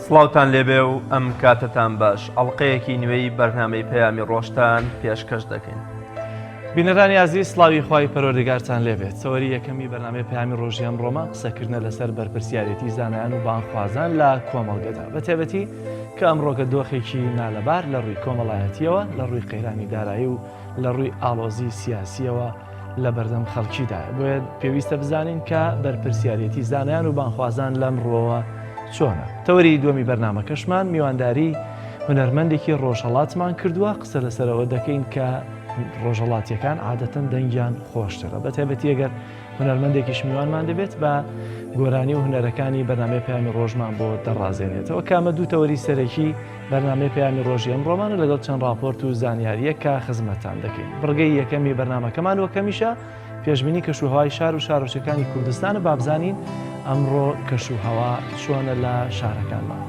سڵاوتان لێبێ و ئەم کاتتان باش. ئەڵلقەیەکی نوێی بەرنامەی پەیامی ڕۆژتان پێشکەش دەکەین. بینەرانی عزیز، سڵاوی خوای پەروەردگارتان لێبێت. سەوەری یەکەمی بەرنامەی پەیامی ڕۆژی ئەمڕۆمە قسەکردنە لەسەر بەرپرسیارەتی زانایان و بانخوازان لە کۆمەڵگەدا، بە تایبەتی کە ئەمڕۆکە دۆخێکی نالەبار لە ڕووی کۆمەڵایەتیەوە، لە ڕووی قەیرانی دارایی و لە ڕووی ئاڵۆزی سیاسیەوە لە بەردەم خەڵکیدایە. بۆیە پێویستە بزانین کە بەرپرسیارەتی زانایان و بانخوازان لەمڕۆوە چۆنە. تەوەری دووەمی بەرنامەکەشمان میوانداری هونەرمەندێکی ڕۆژهەڵاتمان کردووە. قسە لەسەرەوە دەکەین کە ڕۆژهەڵاتیەکان عادەتەن دەنگیان خۆشترە، بە تایبەتی ئەگەر هونەرمەندێکیش میوانمان دەبێت بە گۆرانی و هونەرەکانی بەرنامەی پەیامی ڕۆژمان بۆ دەڕازێنێتەوە. کامە دوو تەوەری سەرەکی بەرنامەی پەیامی ڕۆژی ئەمڕۆمانە لەگەڵ چەند راپۆرت و زانیاریە کە خزمەتتان دەکەین. بڕگەی یەکەمی بەرنامەکەمان وەکەمیشە پێشبینی کەشوهەوای شار و شارۆچەکانی کوردستانە، با بزانین ئەمڕۆ کەشوهەوا چۆنە لە شارەکانمان.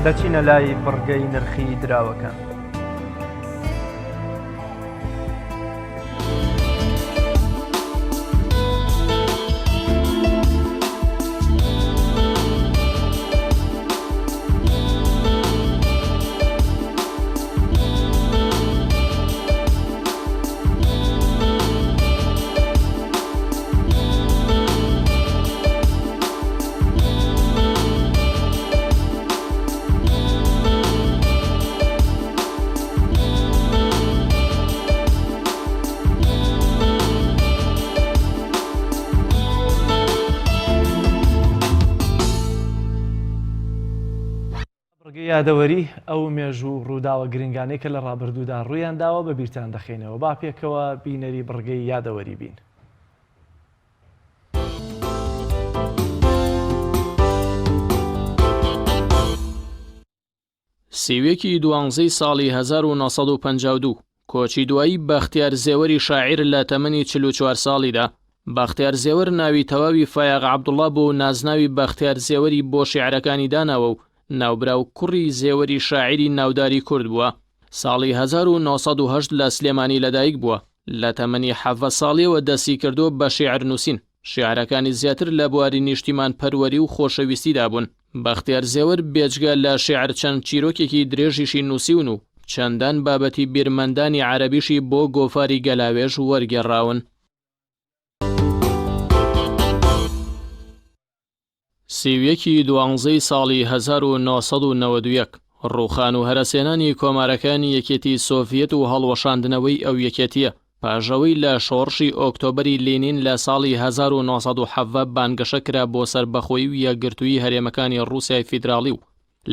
دەچینە لای بڕگەی نرخی دراوەکان. یادەوەری ئەو مێژوو ڕووداوە گرنگانەی کە لە ڕابردوودا ڕوویان داوە بە بیرتان دەخێنەوە. با پێکەوە بینەری بڕگەی یادەوەری بین. سیوێکی دوانزەی ساڵی 1952 کۆچی دوایی بەختیار زێوەری شاعیر لە تەمەنی 44 ساڵیدا. بەختیار زێوەر ناوی تەواوی فایاق عەبدوڵڵا بوو، نازناوی بەختیار زێوەری بۆ شیعرەکانی داناوە و ناوبراو کوڕی زێوەری شاعیری ناوداری کورد بووە. ساڵی 1970 لە سلێمانی لەدایک بووە. لە تەمەنی 7 ساڵیەوە دەستی کردو بە شیعر نووسین. شیعرەکانی زیاتر لە بواری نیشتیمان پەروەری و خۆشەویستیدا بوون. بەختیار زێوەر بێجگە لە شیعر چەند چیرۆکێکی درێژیشی نووسیون و چەندان بابەتی بیرمەندانی عەرەبیشی بۆ گۆفاری گەلاوێژ وەرگێڕاون. سیوێکی دوانزەی ساڵی 1991 ڕووخان و هەرەسێنانی کۆمارەکانی یەکێتی سۆڤیەت و هەڵوەشاندنەوەی ئەو یەکێتیە پاژەوەی لە شۆڕشی ئۆکتۆبەری لێنین لە ساڵی 1970 بانگەشە کرا بۆ سەربەخۆیی و یەکگرتووی هەرێمەکانی ڕووسیای فیدراڵی و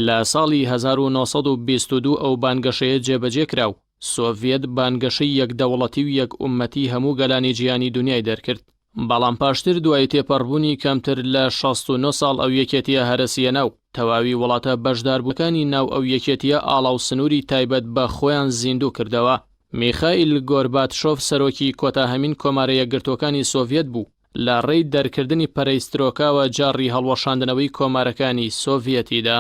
لە ساڵی 1922 ئەو بانگەشەیە جێبەجێ کرا و سۆڤیەت بانگەشەی یەکدەوڵەتی و یەک ئومەتی هەموو گەلانی جیهانی دنیای دەرکرد. بەڵام پاشتر دوای تێپەڕبوونی کەمتر لە 69 ساڵ ئەو یەکێتیە هەرەسیە ناو تەواوی وڵاتە بەشداربووەکانی ناو ئەو یەکێتیە ئاڵاو سنووری تایبەت بە خۆیان زیندوو کردەوە. میخائیل گۆرباتشۆف سەرۆکی کۆتا هەمین کۆمارە یەکگرتوەکانی سۆڤیەت بوو لە ڕێی دەرکردنی پەرەیسترۆکاوە جاڕی هەڵوەشاندنەوەی کۆمارەکانی سۆڤیەتیدا.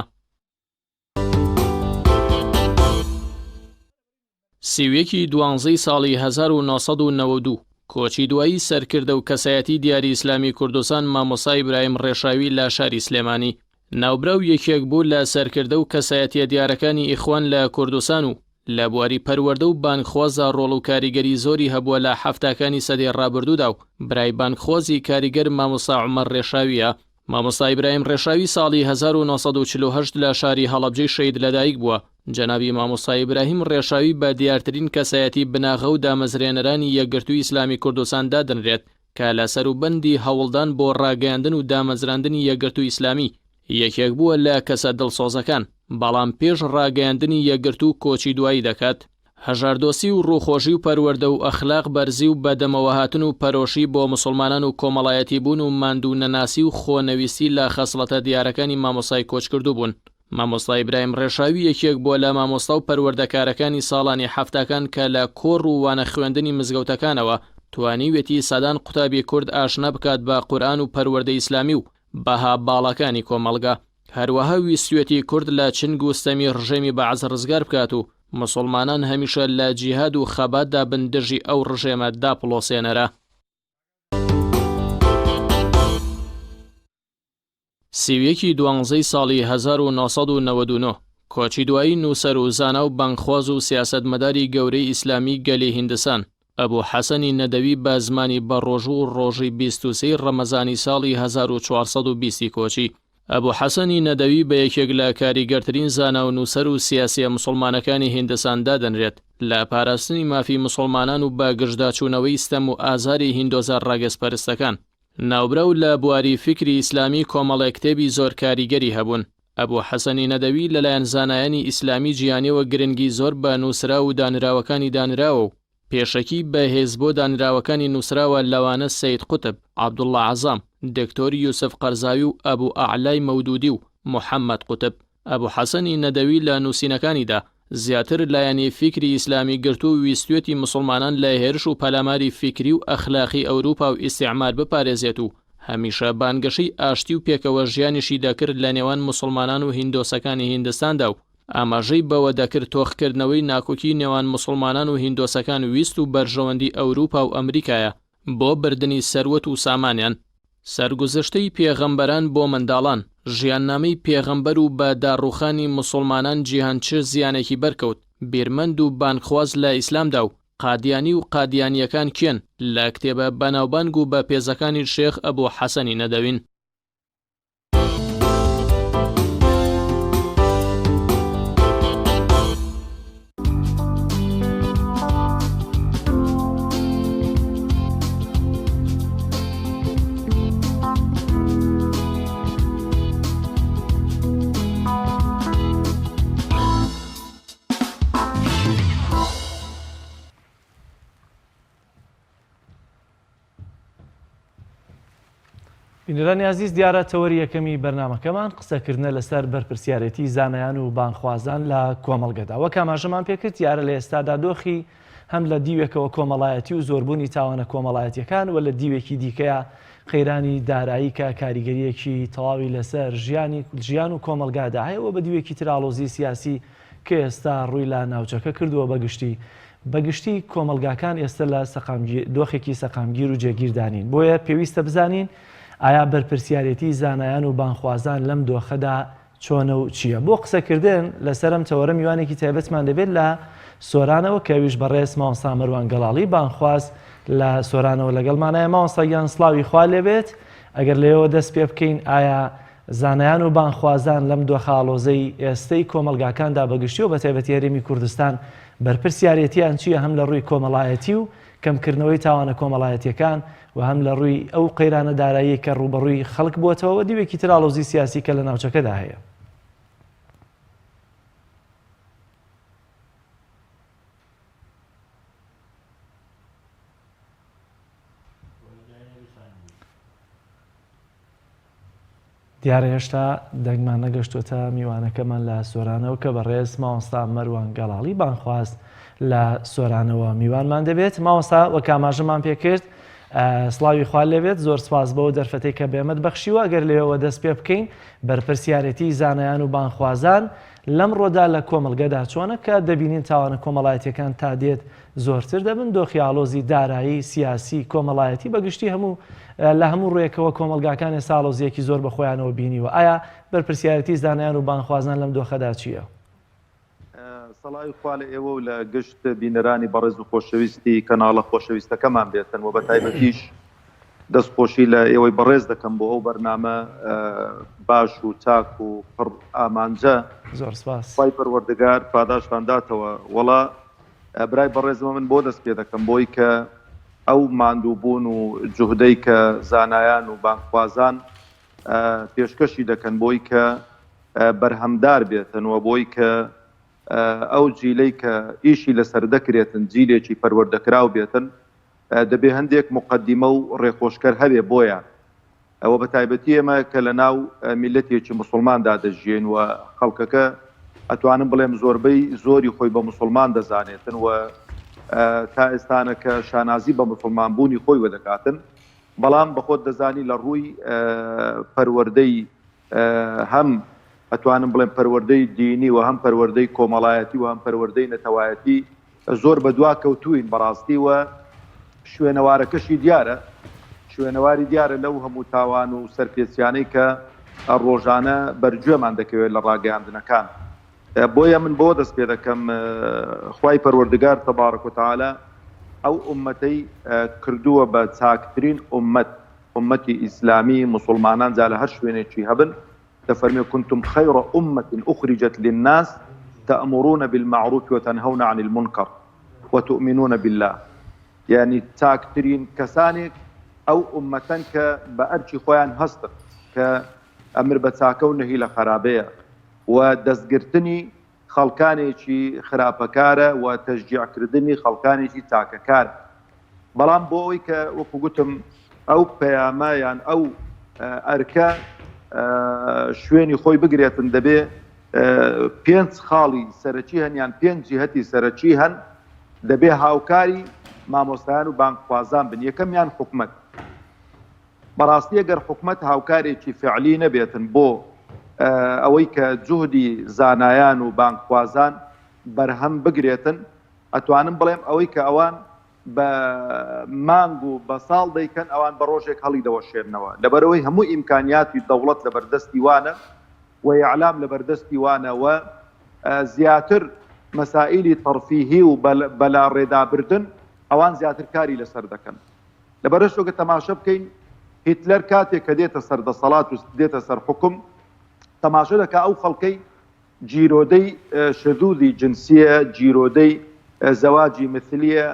سیویەکی 12 ساڵی 1992 کۆچی دوایی سەرکردە و کەسایەتی دیاری ئیسلامی کوردستان مامۆستا ئیبراهیم ڕێشاوی لە شاری سلێمانی ناوبرا و یەکێک بوو لە سەرکردە و کەسایەتیە دیارەکانی ئیخوان لە کوردستان و لە بواری پەروەردە و بانکخوازە ڕۆڵ و کاریگەری زۆری هەبووە لە حەفتاکانی سەدەی ڕابردوودا و برای بانکخوازی کاریگەر مامۆستا عومەر ڕێشاویە. مامۆستا ئیبراهیم ڕێشاوی ساڵی 1948 لە شاری هەڵەبجەی شەید لەدایک بووە. جەنابی مامۆستا ئیبراهیم ڕێشاوی بە دیارترین کەسایەتی بناغە و دامەزرێنەرانی یەکگرتووی ئیسلامی کوردستان دادەنرێت کە لە سەروبەندی هەوڵدان بۆ ڕاگەیاندن و دامەزراندنی یەکگرتووی ئیسلامی یەکێک بووە لە کەسە دڵسۆزەکان، بەڵام پێش ڕاگەیاندنی یەکگرتوو کۆچی دوایی دەکات. هەژاردۆسی و ڕووخۆشی و پەروەردە و ئەخلاق بەرزی و بەدەمەوە هاتن و پەرۆشی بۆ مسلمانان و کۆمەڵایەتی بوون و ماندوو نەناسی و خۆنەویستی لە خەسڵەتە دیارەکانی مامۆستای کۆچکردوو بوون. مامۆستا ئیبراهیم ڕێشاوی یەکێک بووە لە مامۆستا و پەروەردەکارەکانی ساڵانی حەفتەکان کە لە کۆڕ و وانە خوێندنی مزگەوتەکانەوە توانیوێتی سەدان قوتابی کورد ئاشنا بکات بە قورئان و پەروەردەی ئیسلامی و بەها باڵەکانی کۆمەڵگا. هەروەها ویستوێتی کورد لە چنگ و ستەمی ڕژێمی بەعەز ڕزگار بکات و مسلمانان هەمیشە لە جیهاد و خەباتدا بندژی ئەو ڕژێمە داپڵۆسێنەرە. سیویەکی 12 ساڵی 1999 کۆچی دوایی نووسەر و زانا و بانکخواز و سیاسەتمەداری گەورەی ئیسلامی گەلی هیندستان ئەبوو حەسەنی نەدەوی بە زمانی بەڕۆژوو و ڕۆژی 23 ڕەمەزانی ساڵی 1420 کۆچی. ئەبوو حەسەنی نەدەوی بە یەکێک لە کاریگەرترین زانا و نووسەر و سیاسیە مسلمانەکانی هیندستان دادەنرێت لە پاراستنی مافی مسلمانان و بە گشتداچوونەوەی ستەم و ئازاری هیندۆزە ڕاگەزپەرستەکان. ناوبرا و لە بواری فکری ئیسلامی کۆمەڵێک کتێبی زۆر کاریگەری هەبوون. ئەبوو حەسەنی نەدەوی لەلایەن زانایانی ئیسلامی جیهانیەوە گرنگی زۆر بە نووسرا و دانراوەکانی دانراوە و پێشەکی بەهێز بۆ دانراوەکانی نووسراوە لەوانە سەید قوتب، عەبدوڵڵا عەزام، دکتۆر یوسف قەرزاوی و ئەبوو ئەعلای مەودودی و محەممەد قوتب. ئەبوو حەسەنی نەدەوی لە نووسینەکانیدا زیاتر لایەنی فکری ئیسلامی گرتو و ویستوێتی مسلمانان لە هێرش و پەلاماری فکری و ئەخلاقی ئەوروپا و ئیستیعمار بپارێزێت و هەمیشە بانگەشەی ئاشتی و پێکەوە ژیانیشی دەکرد لە نێوان مسلمانان و هیندۆسەکانی هیندستاندا و ئاماژەی بەوە دەکرد تۆخکردنەوەی ناکۆکی نێوان مسلمانان و هیندۆسەکان ویست و بەرژەوەندی ئەوروپا و ئەمریکایە بۆ بردننی سەروەت و سامانیان. سەرگوزشتەی پێغەمبەران بۆ منداڵان، ژیاننامەی پێغەمبەر و بە داڕوخانی مسلمانان جیهان چ زیانێکی بەرکەوت، بیرمەند و بانکخواز لە ئیسلامدا و قادیانی و قادیانیەکان کێن لە کتێبە بەناوبانگ و بە پێزەکانی شێخ ئەبوو حەسەنی نەدەوین. بینەرانی عزیز، دیارە تەوەری یەکەمی بەرنامەکەمان قسەکردنە لەسەر بەرپرسیارەتی زانایان و بانخوازان لە کۆمەڵگەدا. وەک ئاماژەمان پێکرد دیارە لە ئێستادا دۆخی هەم لە دیوێکەوە کۆمەڵایەتی و زۆربوونی تاوانە کۆمەڵایەتیەکان و لە دیوێکی دیکەیە قەیرانی دارایی کە کاریگەریەکی تەواوی لەسەر ژیان و کۆمەلگادا هەیە و بە دیوێکی تراڵۆزی سیاسی کە ئێستا ڕووی لە ناوچەکە کردووە بەگشتی کۆمەلگاکان ئێستا لە دۆخێکی سەقامگیر و جێگیردانین. بۆیە پێویستە بزانین ئایا بەرپرسیارەتی زانایان و بانخوازان لەم دۆخەدا چۆنە و چییە. بۆ قسەکردن لەسەرم تەوەرە میوانێکی تایبەتمان دەبێت لە سۆرانەوە کەویش بەڕێز مامۆستا مەروان گەڵاڵی بانخواز لە سۆرانەوە لەگەڵمانایە. مامۆستا گیان سڵاوی خوا لێبێت. ئەگەر لێەوە دەست پێ بکەین ئایا زانایان و بانخوازان لەم دۆخەڵۆزەی ئێستەی کۆمەلگاکاندا بەگشتی و بە تایبەتی هەرێمی کوردستان بەرپرسیارەتیان چییە، هەم لە ڕووی کۆمەڵایەتی و کەمکردنەوەی تاوانە کۆمەڵایەتیەکان و هەم لە ڕووی ئەو قەیرانە دارایی کە ڕوبەڕووی خەڵک بووەتەوە دیوێکی تراڵۆزی سیاسی کە لە ناوچەکەدا هەیە. دیارە هێشتا دەنگمان نەگەشتوتە میوانەکەمان لە سۆرانەوە کە بەڕێز مامۆستا مەروان گەڵاڵی بانخواست لە سۆرانەوە میوانمان دەبێت. مامۆستا وەک ئاماژەمان پێکرد سڵاوی خوا لێبێت. زۆر سپاس بەوە دەرفەتەی کە بێمەت بەخشیوە. ئەگەر لێەوە دەست پێ بکەین بەرپرسیارەتی زانایان و بانخوازان لەم ڕۆدا لە کۆمەڵگەدا چۆنە کە دەبینین تاوانە کۆمەڵایەتیەکان تا دێت زۆرتر دەبن دۆخیاڵۆزی دارایی سیاسی کۆمەڵایەتی بەگشتی هەموو لە هەموو ڕێکەوە کۆمەلگاکان ساڵۆزیەکی زۆر بەخۆیانەوە بینیوە. ئایا بەرپرسیارەتی زانایان و بانخوازان لەم دۆخەدا چییە؟ سەڵاوی خوا لە ئێوە و لە گشت بینەرانی بەڕێز و خۆشەویستی کەناڵە خۆشەویستەکەمان بێتن و بە تایبەتیش دەستخۆشی لە ئێوەی بەڕێز دەکەم بۆ ئەو بەرنامە باش و چاک و پڕ ئامانجە. زۆر سپاس. خی پەروەردگار پاداشتانداتەوە. وەڵا برای بەڕێزمە من بۆ دەست پێ دەکەم بۆی کە ئەو ماندووبوون و جوهدەی کە زانایان و بانخوازان پێشکەشی دەکەن بۆی کە بەرهەمدار بێتن و بۆی کە ئەو جیلەی کە ئیشی لەسەر دەکرێتن جیلێکی پەروەردەکراو بێتن دەبێ هەندێک مقدمە و ڕێخۆشکەر هەبێ بۆیان. ئەوە بە تایبەتی ئێمە کە لە ناو میلەتێکی موسڵماندا دەژین و خەڵکەکە ئەتوانم بڵێم زۆربەی زۆری خۆی بە موسڵمان دەزانێتن و تا ئێستانە کە شانازی بە موسڵمانبوونی خۆی وەدەکاتن، بەڵام بەخۆت دەزانی لە ڕووی پەروەردەی هەم ئەتوانم بڵێم پەروەردەی دینی و هەم پەروەردەی کۆمەڵایەتی و هەم پەروەردەی نەتەوایەتی زۆر بەدوا کەوتوین بەڕاستی و شوێنەوارەکەشی دیارە، شوێنەواری دیارە لەو هەموو تاوان و سەرپێچیانەی کە ڕۆژانە بەرگوێمان دەکەوێت لە ڕاگەیاندنەکان. بۆیە من بۆ دەست پێ دەکەم خوای پەروەردگار تەبارەک و تەعالە ئەو ئومەتەی کردووە بە چاکترین ئومەتی ئیسلامی موسڵمانان جا لە هەر شوێنێکی هەبن دەفەرمێ كنتم خير أمة أخرجت للناس تأمرون بالمعروف وتنهون عن المنكر وتؤمنون بالله. يعني تاكترين كسانك أو أمة بأرشي خوان هستر كأمر بتاكونه إلى خرابية ودزقرتني خلقاني شي خرابكارة وتشجيع كردني خلقاني شي تاككارة. بلان بوي كوكوتم أو بياما يعني أو أركا شوێنی خۆی بگرێتن دەبێ پێنج خاڵی سەرەکی هەن یان پێنج جیهەتی سەرەکی هەن دەبێ هاوکاری مامۆستایان و بانکخوازان بن. یەکەمیان حکومەت. بەڕاستی ئەگەر حکومەت هاوکارێکی فعلی نەبێتن بۆ ئەوەی کە جوهدی زانایان و بانکخوازان بەرهەم بگرێتن، ئەتوانم بڵێم ئەوەی کە ئەوان بە مانگ و بە ساڵ دەیکەن ئەوان بە ڕۆژێک هەڵی دەوەشێنەوە لەبەرەوەی هەموو ئیمکانیاتی دەوڵەت لە بەردەستی وانە و ئیعلام لە بەردەستی وانە و زیاتر مەسائیلی تەرفیهی و بەلا ڕێدابردن ئەوان زیاتر کاری لەسەر دەکەن. لەبەرەوەی تەماشە بکەین هیتلەر کاتێک کە دێتە سەر دەسەڵات و دێتە سەر حکم تەماشە دەکا ئەو خەڵکەی جیرۆدەی شذوذی جنسیە، جیرۆدەی زەواجی مثلیە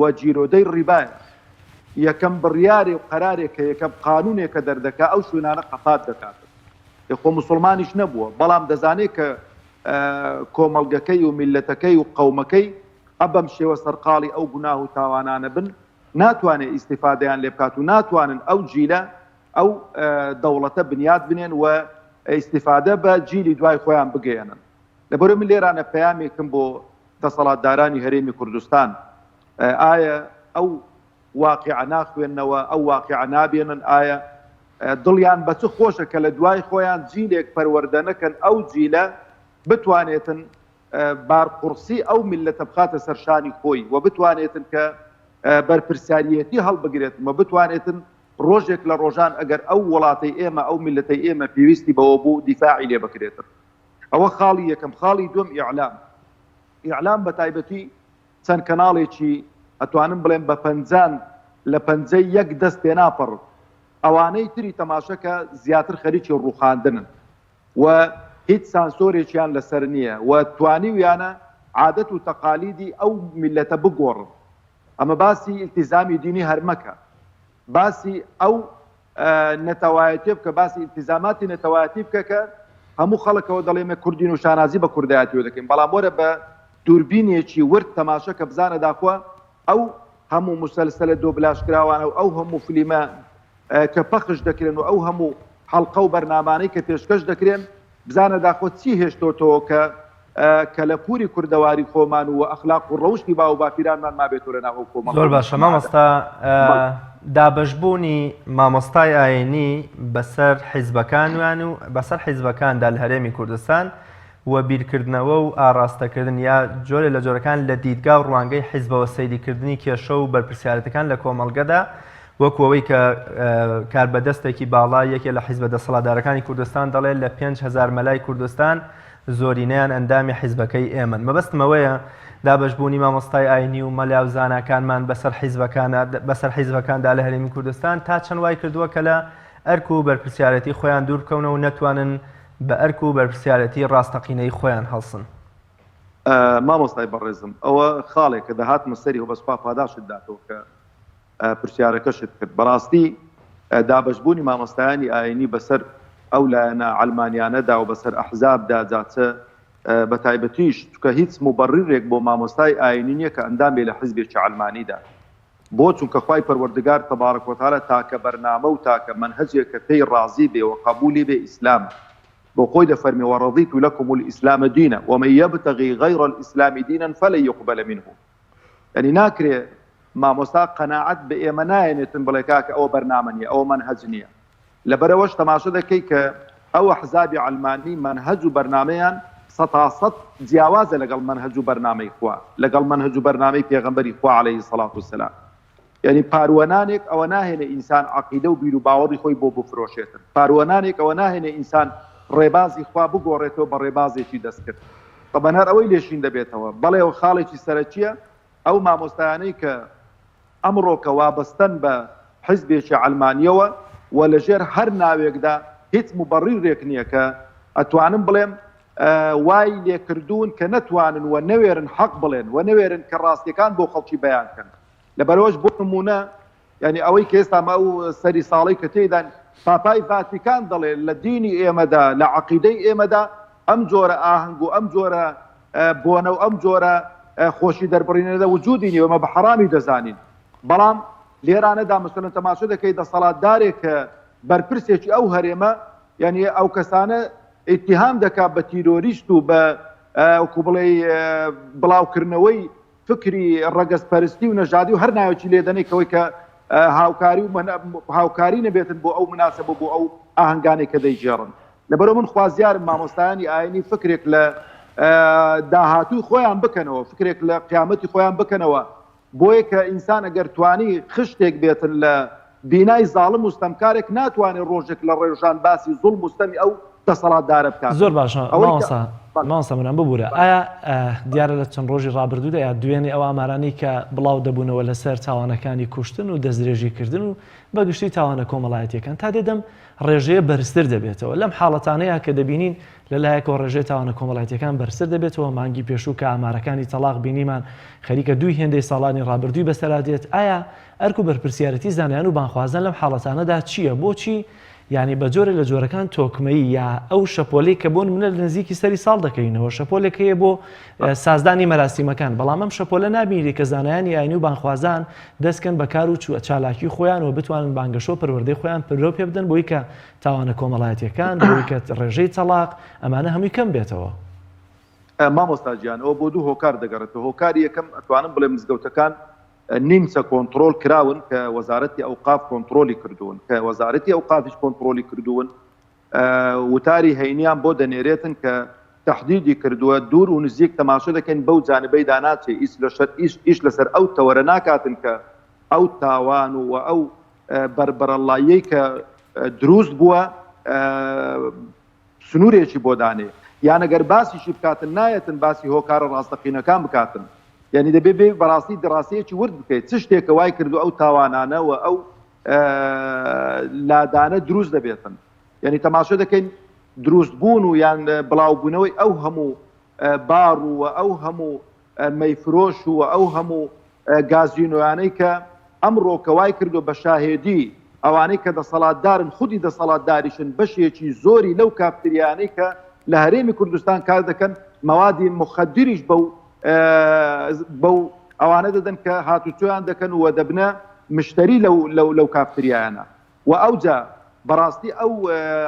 و جیرۆدەی ڕیبایە. یەکەم بڕیارێ و قەرارێک کە یەکەم قانونێکە دەردەکا ئەو شوێنانە قەپات دەکاتن. خۆ موسڵمانیش نەبووە بەڵام دەزانێت کە کۆمەڵگەکەی و میلەتەکەی و قەومەکەی ئەبەم شێوە سەرقاڵی ئەو گوناه و تاوانانە بن ناتوانێت ئیستیفادەیان لێ بکات و ناتوانن ئەو جیلە ئەو دەوڵەتە بنیاد بنێن و ئیستیفادە بە جیلی دوای خۆیان بگەێنن. لەبەرەوەی من لێرانە پەیامێکم بۆ دەسەڵاتدارانی هەرێمی کوردستان ئایا ئەو واقعە ناخوێننەوە ئەو واقعە نابێنن، ئایا دڵیان بە چ خۆشە کە لە دوای خۆیان جیلێک پەروەردە نەکەن ئەو جیلە بتوانێتن بارقورسی ئەو میلەتە بخاتە سەرشانی خۆی و بتوانێتن کە بەرپرسیارەتی هەڵبگرێتن و بتوانێتن ڕۆژێک لە ڕۆژان ئەگەر ئەو وڵاتی ئێمە ئەو میلەتەی ئێمە پێویستی بەوە بوو دیفاعی لێ بکرێتن. ئەوە خاڵی یەکەم. خاڵی دووەم ئیعلام بە تایبەتی چەند کەناڵێکی ئەتوانم بڵێم بە پەنجان لە پەنجەی یەک دەست پێ ناپەڕ ئەوانەی تری تەماشەکە زیاتر خەریکی ڕووخاندنن و هیچ سانسۆرێکیان لەسەر نییە و توانیویانە عادەت و تەقالیدی ئەو میلەتە بگۆڕن. ئەمە باسی ئیلتیزامی دینی هەرمەکە، باسی ئەو نەتەوایەتی بکە، باسی ئیلتیزاماتی نەتەوایەتی بکە کە هەموو خەڵکەوە دەڵێمە کوردین و شانازی بە کوردایەتیەوە دەکەین، بەڵام وەرە بە دووربینێکی ورد تەماشە کە بزانە داخوا ئەو هەموو مسلسلە دۆبلاشکراوانە و ئەو هەموو فلیمە کە پەخش دەکرێن و ئەو هەموو حەڵقە و بەرنامانەی کە پێشکەش دەکرێن بزانە داخۆ چی هێشتۆتەوە کە لە پووری کوردەواری خۆمان و ئەخلاق و ڕەوشی با و باپیرانمان مابێتەوە لە ناو کۆمەڵ. زۆر باشە مامۆستا، دابەشبوونی مامۆستای ئاینی بەسەر حیزبەکانیان و بەسەر حیزبەکاندا لە هەرێمی کوردستان و بیرکردنەوە و ئاراستەکردن یا جۆرە لە جۆرەکان لە دیدگا و ڕوانگەی حیزبەوە سەیریکردنی کێشە و بەرپرسیارەتەکان لە کۆمەڵگەدا وەکوەوەی کە کاربەدەستێکی باڵا یەکێ لە حیزبە دەسەڵاتدارەکانی کوردستان دەڵێت لە 5,000 مەلای کوردستان زۆرینەیان ئەندامی حیزبەکەی ئێمن. مەبەستمەوەیە دابەشبوونی مامۆستای ئاینی و مەلا و زاناکانمان بەسەر حیزبەکاندا لە هەرێمی کوردستان تا چەند وای کردووە کە لە ئەرک و بەرپرسیارەتی خۆیان دوور بکەونەوە و نەتوانن بە ئەرک و بەرپرسیارەتی ڕاستەقینەی خۆیان هەڵسن. مامۆستای بەڕێزم ئەوە خاڵێک کە دەهاتمە سەری و بەسپا پاداشت داتەوە کە پرسیارەکەشت کرد. بەڕاستی دابەشبوونی مامۆستایانی ئاینی بەسەر ئەو لایەنە عەلمانیانەدا و بەسەر ئەحزابدا جاچە بە تایبەتیش چونکە هیچ مبەڕیرێک بۆ مامۆستای ئاینی نییە کە ئەندام بێ لە حیزبێکی عەلمانیدا. بۆ چونکە خوای پەروەردگار تەبارەک و تەعالە تاکە بەرنامە و تاکە منهەجێک کە پێی ڕازی بێ و قبولی بێ ئیسلام بۆ خۆی دەفەرمێ وەڕەضیت لەکم الئیسلام دینە ومن یەبتەغی غەیڕ الئیسلام دینا فلن یقبل منه. یعنی ناکرێ مامۆستا قەناعەت بە ئێمە نایەنێتن بڵێ کاکە ئەوە بەرنامە نییە ئەوە منهەج نییە. لەبەرەوەش تەماشا دەکەی کە ئەو ئەحزابی عەلمانی منهەج و بەرنامەیان 100% جیاوازە لەگەڵ منهەج و بەرنامەی خوا لەگەڵ منهەج و بەرنامەی پێغەمبەری خوا عەلەیهی سەڵات وسەلام. یعنی پاروەنانێک ئەوە ناهێنێ ئینسان عەقیدە و بیر و باوەڕی خۆی بۆ بفرۆشێتن. پاروەنانێک ئەوە ناهێنێ ئینسان ڕێبازی خوا بگۆڕێتەوە بە ڕێبازێکی دەستکرد. طبعاً هەر ئەوەی لێشین دەبێتەوە بەڵێ خاڵێکی سەرەکیە ئەو مامۆستایانەی کە ئەمڕۆکە وابەستن بە حیزبێکی عەلمانیەوە و لەژێر هەر ناوێکدا هیچ مبەڕیرێک نییە کە ئەتوانم بڵێم وای لێکردوون کە نەتوانن و نەوێرن حەق بڵێن و نەوێرن کە ڕاستیەکان بۆ خەڵکی بەیانکەن. لەبەرەوەش بۆ نمونە یعنی ئەوەی کە ئێستا ئەو سەری ساڵی کە تێدان پاپای ڤاتیکان دەڵێ لە دینی ئێمەدا لە عەقیدەی ئێمەدا ئەم جۆرە ئاهەنگ و ئەم جۆرە بۆنە و ئەم جۆرە خۆشی دەربڕینەدا وجودی نیە ئەمە بە حەرامی دەزانین. بەڵام لێرانەدا مەسەڵەن تەماشا دەکەی دەسەڵاتدارێک کە بەرپرسێکی ئەو هەرێمە یعنی ئەو کەسانە ئیتیهام دەکات بە تیرۆریست و بە وەکو بڵێ بڵاوکردنەوەی فکری ڕەگەزپەرستی و نەژادی و هەر ناوێکی لێدەنێک ئەوەی کە هاوکاری نەبێتن بۆ ئەو مناسبە بۆ ئەو ئاهەنگانێک کە دەیجێڕن. لەبەرەوە من خوازیارم مامۆستایانی ئاینی فکرێک لە داهاتووی خۆیان بکەنەوە فکرێک لە قیامەتی خۆیان بکەنەوە بۆیە کە ئینسان ئەگەر توانی خشتێک بێتن لە بینای زاڵم و ستەمکارێک ناتوانێت ڕۆژێک لە ڕێژان باسی زوڵم و ستەمی ئەو دەسەڵاتدارە بکات. زۆر باشە مامۆستا منان ببوورە ئایا دیارە لە چەند ڕۆژی ڕابردوودا یا دوێنێ ئەو ئامارانی کە بڵاو دەبوونەوە لەسەر تاوانەکانی کوشتن و دەستدرێژیکردن و بەگشتی تاوانە کۆمەڵایەتیەکان تا دێدەم ڕێژەیە بەرزتر دەبێتەوە لەم حاڵەتانەیە کە دەبینین لەلایەکەوە ڕێژەی تاوانە کۆمەڵایەتیەکان بەرزتر دەبێتەوە مانگی پێشوو کە ئامارەکانی تەلاق بینیمان خەریکە دوی هێندەی ساڵانی ڕابردووی بەسەرادێت. ئایا ئەرک و بەرپرسیارەتی زانایان و بانخوازان لەم حاڵەتانەدا چییە بۆچی یعنی بە جۆرە لە جۆرەکان تۆکمەیی یا ئەو شەپۆلەی کە بۆن منە لە نزیکی سەری ساڵ دەکەینەوە شەپۆلێک هەیە بۆ سازدانی مەراسیمەکان بەڵام ئەم شەپۆلە نابینی کە زانایانی ئاینی و بانخوازان دەستکەن بە کار و چالاکی خۆیان و بتوانن بانگەشۆ پەروەردەی خۆیان پرۆ پێ بدەن بۆی کە تاوانە کۆمەڵایەتیەکان بۆی کە ڕێژەی تەلاق ئەمانە هەمووی کەم بێتەوە. مامۆستاجیان ئەوە بۆ دوو هۆکار دەگەڕێتەوە. هۆکاری یەکەم ئەتوانم بڵێ مزگەوتەکان نیمچە کۆنتترۆل کراون کە وەزارەتی ئەوقاف کۆنتترۆلی کردوون کە وەزارەتی ئەوقافیش کۆنتترۆلی کردوون وتاری هەینیان بۆ دەنێرێتن کە تەحدیدی کردووە دوور و نزیک تەماشا دەکەین بەو جانبەی داناچێ ئیش لەسەر ئەو تەوەرە ناکاتن کە ئەو تاوان و ئەو بەربەرەڵاییەی کە دروست بووە سنوورێکی بۆ دانێ یان ئەگەر باسیشی بکاتن نایەتن باسی هۆکارە ڕاستەقینەکان بکاتن. یعنی دەبێ بێ بەڕاستی دڕاستەیەکی ورد بکەیت چ شتێکە وای کردو ئەو تاوانانە و ئەو لادانە دروست دەبێتن. یعنی تەماشا دەکەین دروست بوون و یان بڵاوبوونەوەی ئەو هەموو بار و ئەو هەموو مەیفرۆش و ئەو هەموو گازینۆیانەی کە ئەمڕۆ کە وای کردو بە شاهێدی ئەوانەی کە دەسەڵاتدارن خودی دەسەڵاتداریشن بەشێکی زۆری لەو کافتریانەی کە لە هەرێمی کوردستان کار دەکەن مەوادی مخەدریش بەو ئەوانە دەدەن کە هاتوچۆیان دەکەن و دەبنە مشتری لەو کافتریانە و ئەوجا بەڕاستی ئەو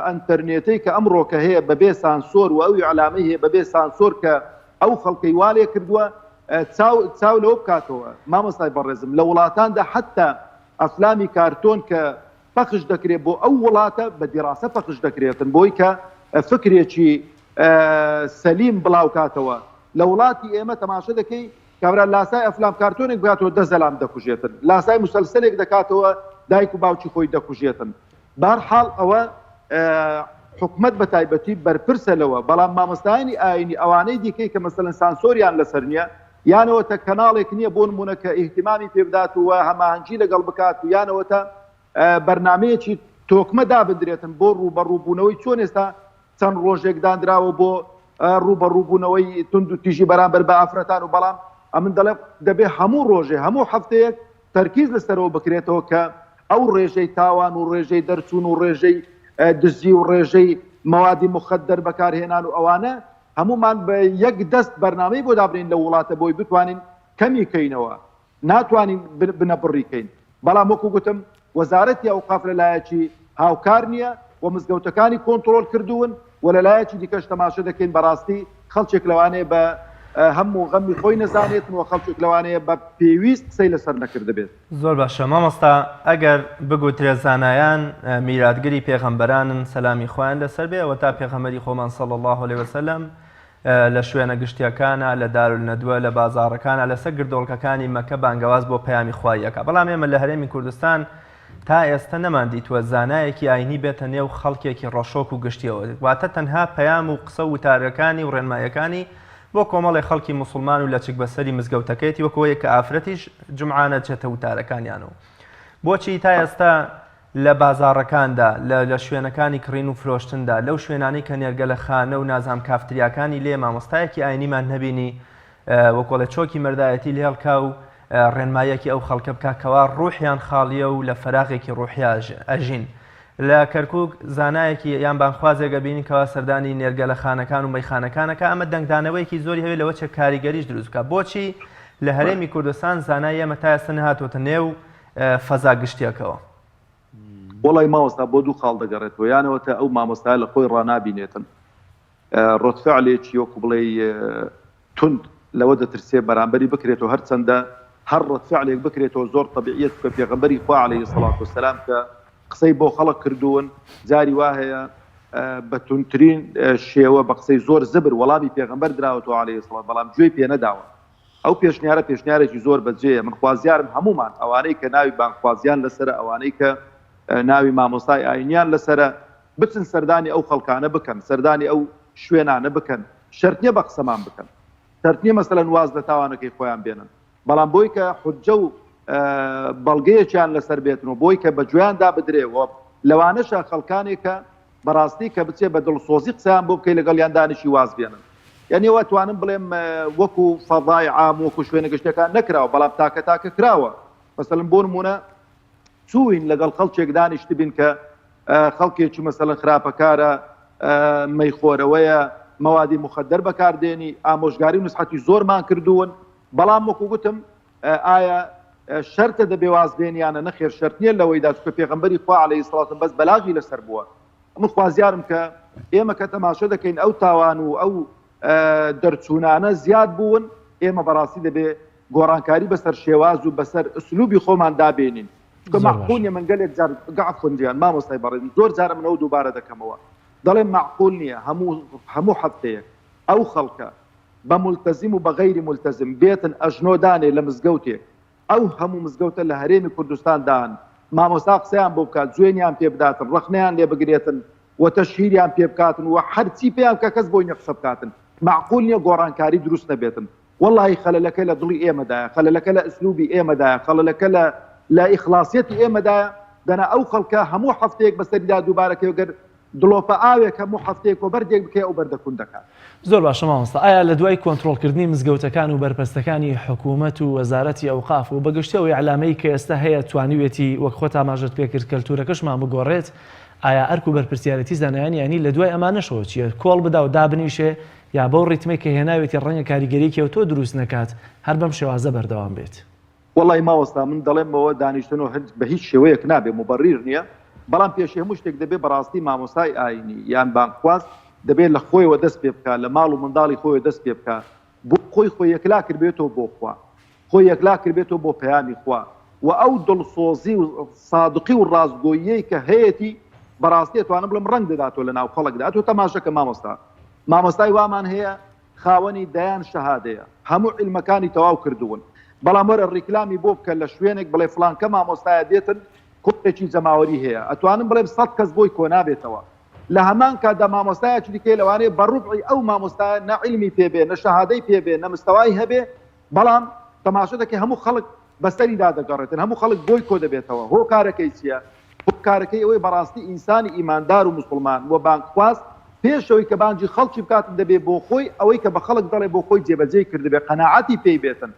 ئەنتەرنێتەی کە ئەمڕۆ کە هەیە بەبێ سانسۆر و ئەو عەلامەی هەیە بەبێ سانسۆر کە ئەو خەڵکەی والێ کردووە چاو لەوە بکاتەوە. مامۆستای بەڕێزم لە وڵاتاندا حتا ئەفلامی کارتۆن کە پەخش دەکرێت بۆ ئەو وڵاتە بە دیراسە پەخش دەکرێتن بۆی کە فکرێکی سەلیم بڵاو کاتەوە لە وڵاتی ئێمە تەماشە دەکەی کابرا لاسای ئەفلام کارتۆنێک بگاتەوە 10 زەلام دەکوژێتن، لاسای مسلسلێک دەکاتەوە دایک و باوکی خۆی دەکوژێتن. بەهەرحاڵ ئەوە حکومەت بە تایبەتی بەرپرسە لەوە، بەڵام مامۆستایانی ئاینی ئەوانەی دیکەی کە مەسەلەن سانسۆریان لەسەر نییە یانەوەتە کەناڵێک نییە بۆ نمونە کە ئیهتیمامی پێ بدات و هەماهەنگی لەگەڵ بکات و یانەوەتە بەرنامەیەکی تۆکمە دابدرێتن بۆ ڕوبەڕووبوونەوەی چۆن ئێستا چەند ڕۆژێک دانراوە بۆ ڕوبەڕووبوونەوەی تند و تیژی بەرامبەر بە ئافرەتان و بەڵام ئەمن دەڵێ دەبێ هەموو ڕۆژێ هەموو هەفتەیەک تەرکیز لەسەرەوە بکرێتەوە کە ئەو ڕێژەی تاوان و ڕێژەی دەرچوون و ڕێژەی دزی و ڕێژەی موادی مخدر بەکارهێنان و ئەوانە هەمومان بە یەک دەست بەرنامەی بۆ دابرین لە وڵاتە بۆی بتوانین کەمی کەینەوە، ناتوانین بنەبڕیکەین. بەڵام وەکو گوتم وەزارەتی ئەوقاف لەلایەکی هاوکار نییە و مزگەوتەکانی کۆنتڕۆل کردوون و لەلایەکی دیکەش تەماشە دەکەین بەڕاستی خەڵکێک لەوانەیە بە هەموو غەمی خۆی نەزانێتن و خەڵکێک لەوانەیە بە پێویست قسەی لەسەر نەکرد بێت. زۆر باشە مامۆستا، ئەگەر بگوترێ زانایان میراتگەری پێغەمبەرانن سەلامی خۆیان لەسەر بێ و تا پێغەمبەری خۆمان صلی الله علیه وسلم لە شوێنە گشتیەکانە لە دارولنەدوە لە بازاڕەکانە لەسەر گردۆڵکەکانی مەکە بانگەواز بۆ پەیامی خوایەکە. بەڵام ئێمە لە هەرێمی کوردستان تا ئێستا نەماندیتوە زانایەکی ئاینی بێتە نێو خەڵکێکی ڕەشۆک و گشتیەوە، واتە تەنها پەیام و قسە و وتارەکانی و ڕێنمایەکانی بۆ کۆمەڵی خەڵکی موسڵمان و لە چک بەسەری مزگەوتەکەیەتی وەکەوەیە کە ئافرەتیش جمعانە چێتە وتارەکانیانەوە. بۆچی تا ئێستا لە بازاڕەکاندا لە شوێنەکانی کڕین و فرۆشتندا لەو شوێنانی کە نێرگە لە خانە و نازام کافتریاکانی لێ مامۆستایەکی ئاینیمان نەبینی وەکۆڵە چۆکی مەردایەتی لێڵکا و ڕێنمایەکی ئەو خەڵکە بکە کەوا ڕوحیان خاڵیە و لە فەراغێکی ڕوحیا ئەژین. لە کەرکووک زانایەکی یان بانخوازێگە بینی کەوا سەردانی نێرگە لە خانەکان و مەیخانەکانەکە ئەمە دەنگدانەوەیکی زۆری هەوێت لەوە چە کاریگەریش دروست بکە. بۆچی لە هەرێمی کوردستان زانای ئێمە تا ئێستا نەهاتوۆتە نێو فەزا گشتیەکەوە؟ وڵی مامۆستا بۆ دوو خاڵ دەگەڕێتەوە، یانەوەتە ئەو مامۆستای لە خۆی ڕانابینێتن ڕۆتفعلێکی وەکو بڵێ تند لەوە دەترسێ بەرامبەری بکرێتەوە هەرچەندە هەر ڕۆتفعلێک بکرێتەوە زۆر طبیعیەت کە پێغەمبەری خوا عەلەیهی سەڵات وسەلام کە قسەی بۆ خەڵک کردوون جاری وا هەیە بە توندترین شێوە بە قسەی زۆر زبر وەڵامی پێغەمبەر دراوەتەوە عەلەیهی سەڵات، بەڵام گوێی پێ نەداوە. ئەو پێشنیارێکی زۆر بەجێیە. من خوازیارم هەمومان ئەوانەی کە ناوی بانخوازیان لەسرە، ئەوانەی کە ناوی مامۆستای ئاینیان لەسرە، بچن سەردانی ئەو خەڵکانە بکەن، سەردانی ئەو شوێنانە بکەن، شەرت نییە بە قسەمان بکەن، شەرت نییە مەسەلەن واز لە تاوانەکەی خۆیان بێنن، بەڵام بۆی کە حجە و بەڵگەیەکیان لەسەر بێتن و بۆی کە بە گوێیاندا بدرێەوە لەوانەشە خەڵکانێکە بەڕاستی کە بچێ بە دڵسۆزی قسەیان بۆ بکەی لەگەڵیان دانیشی واز بێنن. یعنی ئەوە توانم بڵێم وەکو فەضای عام وەکو شوێنە گەشتەکان نەکراوە، بەڵام تاکە کراوە. مەسەلەن بۆ نمونە چوین لەگەڵ خەڵکێک دانیشت بین کە خەڵکێکی مەسەلەن خراپەکارە، مەیخۆرەوەیە، موادی مخدر بەکاردێنی، ئامۆژگاری و نسحەتی زۆرمان کردوون، بەڵام وەکو گوتم ئایا شەرتە دەبێ واز بێنیانە نەخێر شەرت نییە لەوەیدا چکە پێغەمبەری خوا عەلەیهی سەڵات بەس بەلاغی لەسەر بووە. من خوازیارم کە ئێمە کە تەماشە دەکەین ئەو تاوان و ئەو دەرچوونانە زیاد بوون، ئێمە بەڕاستی دەبێ گۆڕانکاری بەسەر شێواز و بەسەر ئوسلوبی خۆمان دابێنین. معقول نییە من گەلێک جار گعفونجیان مامۆستای بەڕێزم زۆر جارە منەوە دووبارە دەکەمەوە دەڵێم معقول نییە هەموو هەفتەیەک ئەو خەڵکە بە مولتەزم و بە غەیری مولتەزم بێتن ئەژنۆدانێ لە مزگەوتێک، ئەو هەموو مزگەوتە لە هەرێمی کوردستاندان مامۆستا قسەیان بۆ بکات، جوێنیان پێ بداتن، ڕخنەیان لێ بگرێتن و تەشهیریان پێ بکاتن و هەرچی پێیان کە کەس بۆی نەقسە بکاتن. معقول نییە گۆڕانکاری دروست نەبێتن. وەڵڵاهی خەلەلەکە لە دڵی ئێمەدایە، خەلەلەکە لە ئوسلوبی ئێمەدایە، خەلەلەکە لە ئیخلاسیەتی ئێمەدایە. دەنا ئەو خەڵکە هەموو هەفتەیەک بەسەریدا دووبارەکەی گەر دڵۆپە ئاوێک هەموو هەفتەیەک و بەردێک بکەی ئەو بەردەکون دەکات. زۆر باشە مامۆستا، ئایا لە دوای کۆنتڕۆڵکردنی مزگەوتەکان و بەرپرسەکانی حکوومەت و وەزارەتی ئەوقاف و بەگشتەوەی ئەعلامەی کە ئێستا هەیە توانیوێتی وەک خۆت ئاماژەت پێکرد کەلتورەکەشمان بگۆڕێت، ئایا ئەرک و بەرپرسیارەتی زانایانی ینی لە دوای ئەمانەشەوە چیە کۆڵ بدا و دابنیشێ یا بەو ڕیتمێک کە هێناوێتی ڕەنگە کاریگەریکەوە تۆ دروست نەکات هەر بەم شێوازە بەردەوام بێت؟ وەڵی ماوەستا من دەڵێمەوە دانیشتن و بە هیچ شێوەیەک نابێ مبەڕیر نییە، بەڵام پێشی هەموو شتێک دەبێت بەڕاستی مامۆستای ئاینی یان بانخواز دەبێت لە خۆیەوە دەست پێ بکات، لە ماڵ و منداڵی خۆی دەست پێ بکات، بۆ خۆی یەکلا کردبێتەوە بۆ خوا، خۆی یەکلا کردبێتەوە بۆ پەیامی خوا و ئەو دڵسۆزی و سادقی و ڕاستگۆیی کە هەیەی بەڕاستی توانم بڵم ڕنگ دەداتەوە لە ناو خەڵکدا. تۆ تەماشەکە مامۆستا مامۆستای وامان هەیە خاوەنی دەیان شەهادەیە هەموو عیلمەکانی تەواو کردوون بەڵام وەرە ڕیکلامی بۆ بکە لە شوێنێک بڵێ فڵانکە مامۆستایە دێتن کۆپێکی جەماوەری هەیە ئەتوانم بڵێم 100 کەس بۆی کۆ نابێتەوە لە هەمان کاتدا مامۆستایەکی دیکەی لەوانەیە بەڕوبعی ئەو مامۆستایە نە عیلمی پێبێ نە شەهادەی پێبێ نە مستەوای هەبێ بەڵام تەماشا دەکەی هەموو خەڵک بەسەری دادەگەڕێتن هەموو خەڵک بۆی کۆ دەبێتەوە هۆ کارەکەی چییە؟ هۆ کارەکەی ئەوەی بەڕاستی ئینسانی ئیماندار و مسلمان وە بانکخواست پێشەوەی کە بانجی خەڵکی بکاتن دەبێ بۆ خۆی ئەوەی کە بە خەڵک دەڵێ بۆ خۆی جێبەجێ کردبێ قەناعەتی پێی بێتن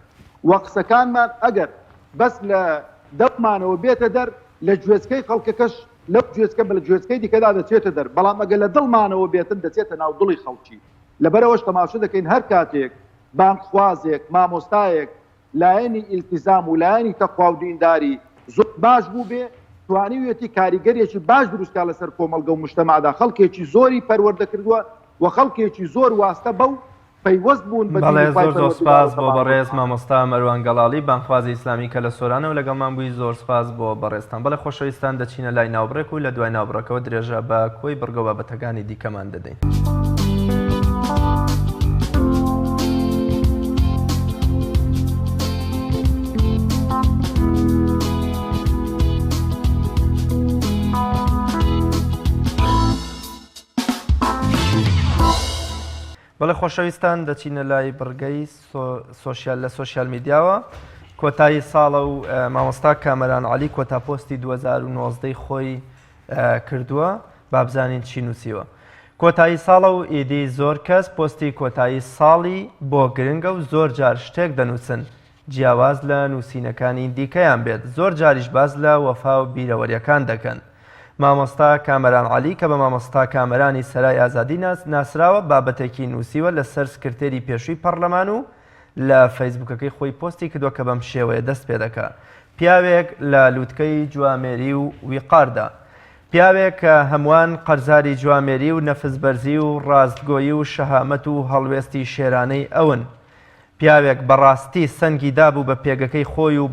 وە قسەکانمان ئەگەر بەس لە دەبمانەوە بێتە دەر لە گوێچکەی خەڵکەکەش لەو گوێچکە بە لە گوێچکەی دیکەدا دەچێتە دەر بەڵام ئەگەر لە دڵمانەوە بێتن دەچێتە ناو دڵی خەڵکی لەبەرەوەش تەماشا دەکەین هەر کاتێک بانکخوازێک مامۆستایەک لایەنی ئیلتیزام و لایەنی تەقوا و دینداری زۆر باش بوو بێ توانیوێتی کاریگەریەکی باش دروستکە لەسەر کۆمەلگە و مجتەماعدا خەڵکێکی زۆری پەروەردە کردووە و خەڵکێکی زۆر واستە بەو پەیوەست بوون بەڵێ زۆر سپاس بۆ بەڕێز مامۆستا مەروان گەڵاڵی بانکخوازی ئیسلامی کە لە سۆرانەوە لەگەڵمان بووی زۆر سپاس بۆ بەڕێستان بەڵێ خۆشەویستان دەچینە لای ناوبڕێک و لە دوای ناوبڕەکەەوە درێژە بە کۆی بڕگە بابەتەکانی دیکەمان دەدەین. بەڵێ خۆشەویستان دەچینە لای بڕگەی لە سۆشیال میدیاوە کۆتایی ساڵە و مامۆستا کامەران عەلی کۆتا پۆستی 2019 خۆی کردووە بابزانین چی نووسیوە کۆتایی ساڵە و ئیدی زۆر کەس پۆستی کۆتایی ساڵی بۆ گرنگە و زۆر جار شتێک دەنووسن جیاواز لە نووسینەکانی دیکەیان بێت زۆر جاریش باز لە وەفا و بیرەوەریەکان دەکەن مامۆستا کامەران عەلی کە بە مامۆستا کامەرانی سەرای ئازادی ناسراوە بابەتێکی نووسیوە لەسەر سکرتێری پێشووی پەرلەمان و لە فەیسبوکەکەی خۆی پۆستی کردووە کە بەم شێوەیە دەست پێ دەکات پیاوێک لە لووتکەی جوامێری و ویقاردا پیاوێک کە هەمووان قەرزاری جوامێری و نەفسبەرزی و ڕاستگۆیی و شەهامەت و هەڵوێستی شێرانەی ئەون پیاوێک بەڕاستی سەنگی دابوو بە پێگەکەی خۆی و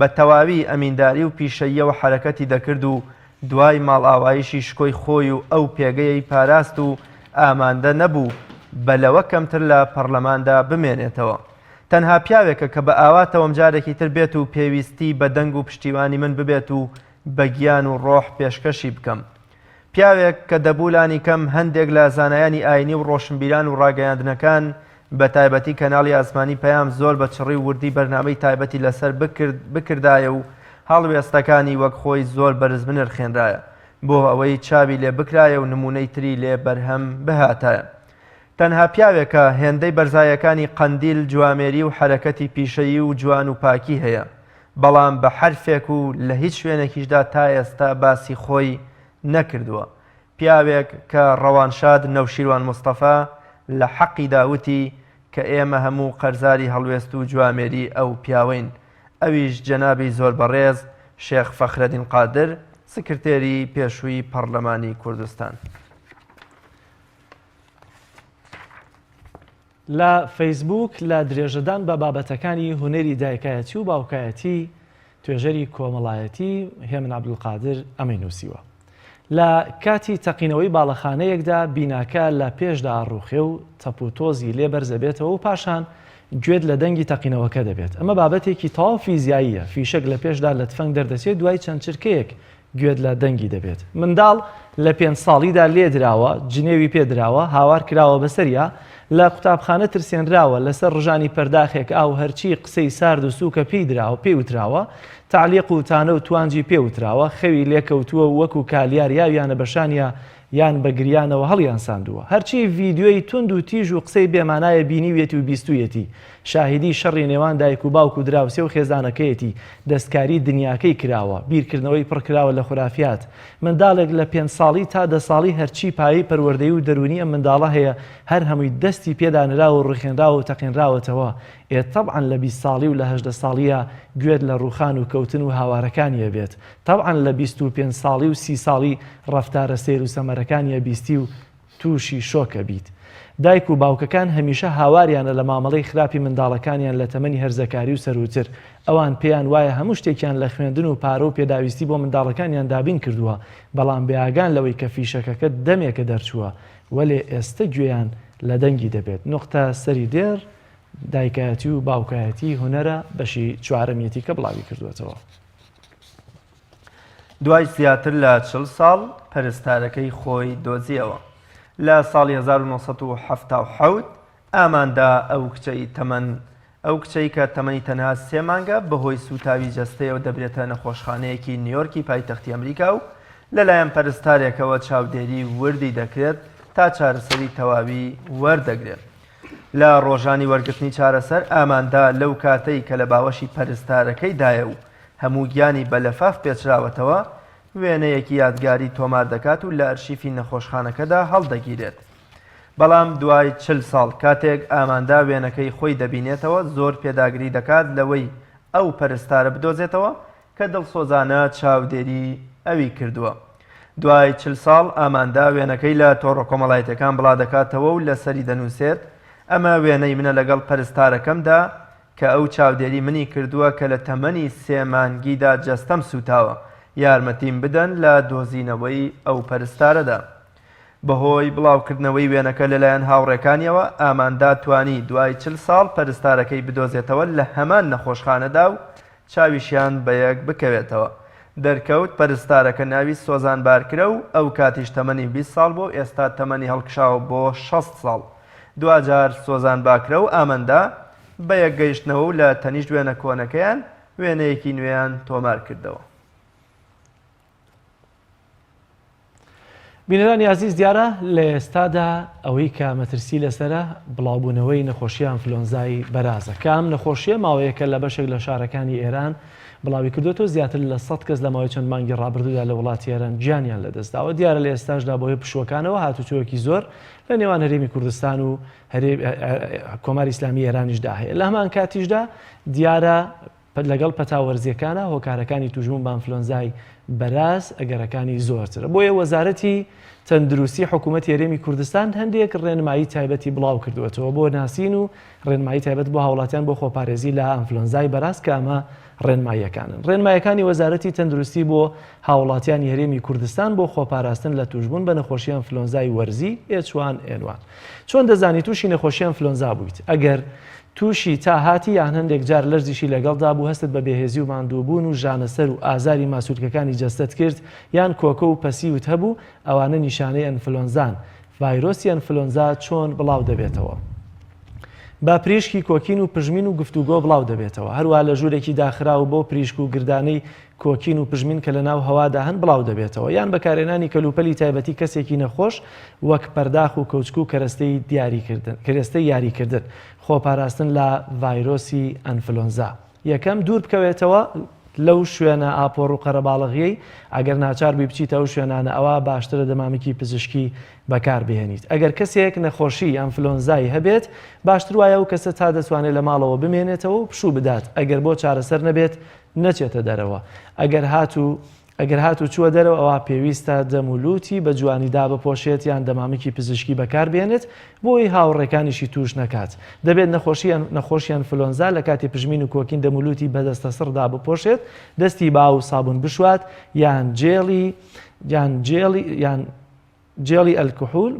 بە تەواوی ئەمینداری و پیشەییەوە حرەکەتی دەکرد و دوای ماڵئاوایشی شکۆی خۆی و ئەو پێگەیەی پاراست و ئامادە نەبوو بەلەوە کەمتر لە پەرلەماندا بمێنێتەوە تەنها پیاوێکە کە بە ئاواتەوەم جارێکی تر بێت و پێویستی بە دەنگ و پشتیوانی من ببێت و بە گیان و ڕۆح پێشکەشی بکەم پیاوێک کە دەبولانی کەم هەندێک لە زانایانی ئاینی و ڕۆشنبیران و ڕاگەیاندنەکان بە تایبەتی کەناڵی ئاسمانی پەیام زۆر بە چڕی وردی بەرنامەی تایبەتی لەسەر بکردایە و هەڵوێستەکانی وەک خۆی زۆر بەرز بنرخێنرایە بۆ ئەوەی چاوی لێ بکرایە و نمونەی تری لێ بەرهەم بهاتایە تەنها پیاوێکە هێندەی بەرزایەکانی قەندیل جوامێری و حرەکەتی پیشەیی و جوان و پاکی هەیە بەڵام بە حرفێک و لە هیچ شوێنێکیشدا تا ئێستا باسی خۆی نەکردووە پیاوێک کە ڕەوانشاد نەوشیروان مستەفا لە حەقی داوتی کە ئێمە هەموو قەرزاری هەڵوێست و جوامێری ئەو پیاوین ئەویش جەنابی زۆر بەڕێز شێخ فەخرەدین قادر سکرتێری پێشووی پەرلەمانی کوردستان لە فەیسبوک لە درێژەدان بە بابەتەکانی هونەری دایکایەتی و باوکایەتی توێژەری کۆمەڵایەتی هێمن عەبدولقادر ئەمەی نووسیوە لە کاتی تەقینەوەی باڵەخانەیەکدا بیناکە لە پێشدا ڕوخێ و تەپوتۆزی لێ بەرزە بێتەوە و پاشان گوێت لە دەنگی تەقینەوەکە دەبێت ئەمە بابەتێکی تەواو فیزیاییە فیشک لە پێشدا لە تفەنگ دەردەچێت دوای چەند چرکەیەک گوێت لە دەنگی دەبێت منداڵ لە 5 ساڵیدا لێ دراوە جنێوی پێدراوە هاوار کراوە بەسەریا لە قوتابخانە ترسێنراوە لەسەر ڕژانی پەرداخێک ئاو هەرچی قسەی سارد و سووکە پێوتراوە تعلیق و تانە و توانجی پێوتراوە خەوی لێکەوتووە وەکو کالیار یاویانە بەشانە یان بەگریانەوە هەڵیان ساندووە هەرچی ڤیددیۆی تند و تیژ و قسەی بێمانایە بینیوێتی و بیستویەتی شاهدی شەڕی نێوان دایک و باوک و دراوسێ و خێزانەکەیەتی دەستکاری دنیاکەی کراوە بیرکردنەوەی پڕکراوە لە خورافات منداڵێک لە 5 ساڵی تا 10 ساڵی هەرچی پایی پەروەردەی و دەرونی ئەم منداڵە هەیە هەر هەمووی دەستی پێدانراوە و ڕخێنراوە و تەقینراوەتەوە تەبعاً لە 20 ساڵی و لە 18 ساڵیە گوێت لە ڕوخان و کەوتن و هاوارەکانیە بێت تەبعاً لە 25 ساڵی و 30 ساڵی ڕەفتارە سیر و سەمەرەکانیە بیستی و تووشی شۆکە بیت دایک و باوکەکان هەمیشە هاواریانە لە مامەڵەی خراپی منداڵەکانیان لە تەمەنی هەرزەکاری و سەروتر ئەوان پێیان وایە هەموو شتێکیان لە خوێندن و پارە و پێداویستی بۆ منداڵەکانیان دابین کردووە بەڵام بێئاگان لەوەی کە فیشەکەکە دەمێکە دەرچووە وەلێ ئێستا گوێیان لە دەنگی دەبێت. نقطە سەری دێر دایکایەتی و باوکایەتی هونەرە بەشی چوارەمیەتی کە بڵاوی کردوێتەوە. دوای زیاتر لە 40 ساڵ پەرستارەکەی خۆی دۆزیەوە. لە ساڵی 1970 ئاماندا ئەو کچەی کە تەمەنی تەنها 3 مانگە بەهۆی سوتاوی جەستەیەوە دەبرێتە نەخۆشخانەیەکی نیویۆرکی پایتەختی ئەمریکا و لەلایەن پەرستارێکەوە چاودێری وردی دەکرێت تا چارەسەری تەواوی وەردەگرێت. لە ڕۆژانی وەرگرتنی چارەسەر ئاماندا لەو کاتەی کە لە باوەشی پەرستارەکەیدایە و هەموو گیانی بەلەفاف پێچراوەتەوە وێنەیەکی یادگاری تۆمار دەکات و لە ئەرشیفی نەخۆشخانەکەدا هەڵدەگیرێت. بەڵام دوای 40 ساڵ کاتێک ئاماندا وێنەکەی خۆی دەبینێتەوە زۆر پێداگری دەکات لەوەی ئەو پەرستارە بدۆزێتەوە کە دڵسۆزانە چاودێری ئەوی کردووە. دوای 40 ساڵ ئاماندا وێنەکەی لە تۆڕە کۆمەڵایەتەکان بڵا دەکاتەوە و لەسەری دەنووسێت ئەمە وێنەی منە لەگەڵ پەرستارەکەمدا کە ئەو چاودێری منی کردووە کە لە تەمەنی 3 مانگیدا جەستەم سوتاوە یارمەتیم بدەن لە دۆزینەوەی ئەو پەرستارەدا. بەهۆی بڵاوکردنەوەی وێنەکە لەلایەن هاوڕێکانیەوە ئاماندا توانی دوای 40 ساڵ پەرستارەکەی بدۆزێتەوە لە هەمان نەخۆشخانەدا و چاویشیان بەیەک بکەوێتەوە. دەرکەوت پەرستارەکە ناوی سۆزان بارکرە و ئەو کاتیش تەمەنی 20 ساڵ بۆ ئێستا تەمەنی هەڵکشاوە بۆ 60 ساڵ. دوجار سۆزان باکرە و ئاماندا بەیەک گەیشتنەوە و لە تەنیشت وێنە کۆنەکەیان وێنەیەکی نوێیان تۆمار کردەوە. بینەرانی عزیز دیارە لە ئێستادا ئەوەی کە مەترسی لەسرە بڵاوبوونەوەی نەخۆشیی ئەنفلۆنزای بەرازە. کام نەخۆشیە ماوەیەکە لە بەشێک لە شارەکانی ئێران بڵاوی کردوێتەوە زیاتر لە 100 کەس لە ماوەی چەند مانگی ڕابردوودا لە وڵاتی ئێران گیانیان لەدەستداوە. دیارە لە ئێستاشدا بۆیە پشوەکانەوە هاتوچۆوەکی زۆر لە نێوان هەرێمی کوردستان و کۆماری ئیسلامی ئێرانیشدا هەیە. لە هەمان کاتیشدا دیارە لەگەڵ پەتاوەرزیەکانە هۆکارەکانی توژبوون بە ئەنفلۆنزای بەراز ئەگەرەکانی زۆرترە. بۆیە وەزارەتی تەندروستی حکوومەتی هەرێمی کوردستان هەندێک ڕێنمایی تایبەتی بڵاو کردوێتەوە بۆ ناسین و ڕێنمایی تایبەت بۆ هاوڵاتیان بۆ خۆپارێزی لە ئەنفلۆنزای بەراز کە ئەمە ڕێنماییەکانن. ڕێنمایەکانی وەزارەتی تەندروستی بۆ هاوڵاتیانی هەرێمی کوردستان بۆ خۆپاراستن لە توژبوون بە نەخۆشی ئەنفلۆنزای وەرزی H1N1. چۆن دەزانی تووشی نەخۆشی ئەنفلۆنزا بوویت؟ ئەگەر تووشی تا هاتی یان هەندێک جار لەرزیشی لەگەڵدا بوو هەستت بە بێهێزی و ماندووبوون و ژانەسەر و ئازاری ماسوولکەکانی جەستت کرد یان کۆکە و پەسیوت هەبوو ئەوانە نیشانەی ئەنفلۆنزان. ڤایرۆسی ئەنفلۆنزا چۆن بڵاو دەبێتەوە؟ با پریشکی کۆکین و پژمین و گفتوگۆ بڵاو دەبێتەوە. هەروە لە ژوورێکی داخرا و بۆ پریشک و گردانەی کۆکین و پژمین کە لە ناو هەوادا هەن بڵاو دەبێتەوە. یان بەکارێنانی کەلوپەلی تایبەتی کەسێکی نەخۆش وەک پەرداخ و کەوچک و کەرەستەی یاریکردن خۆپاراستن لە ڤایرۆسی ئەنفلۆنزا. یەکەم دوور بکەوێتەوە لەو شوێنە ئاپۆڕ و قەرەباڵغیەی ئەگەر ناچار بی بچیتە ئەو شوێنانە ئەوە باشترە دەمامکی پزیشکی بەکار بهێنیت. ئەگەر کەسێک نەخۆشی ئەنفلۆنزای هەبێت باشتر وایە و کەسە تا دەتوانێت لە ماڵەوە بمێنێتەوە و پشوو بدات. ئەگەر بۆ چارەسەر نەبێت نەچێتە دەرەوە. ئەگەر هاتو چووە دەرەوە ئەوە پێویستە دەمولوتی بە جوانیدا بپۆشێت یان دەمامکی پزیشکی بەکار بێنێت بۆی هاوڕێکانیشی توش نەکات. دەبێت نەخۆشی ئەنفلۆنزا لە کاتی پژمین و کۆکین دەمولوتی بەدەستە سڕدا بپۆشێت، دەستی با و سابون بشوات یان جێڵی ئەلکحول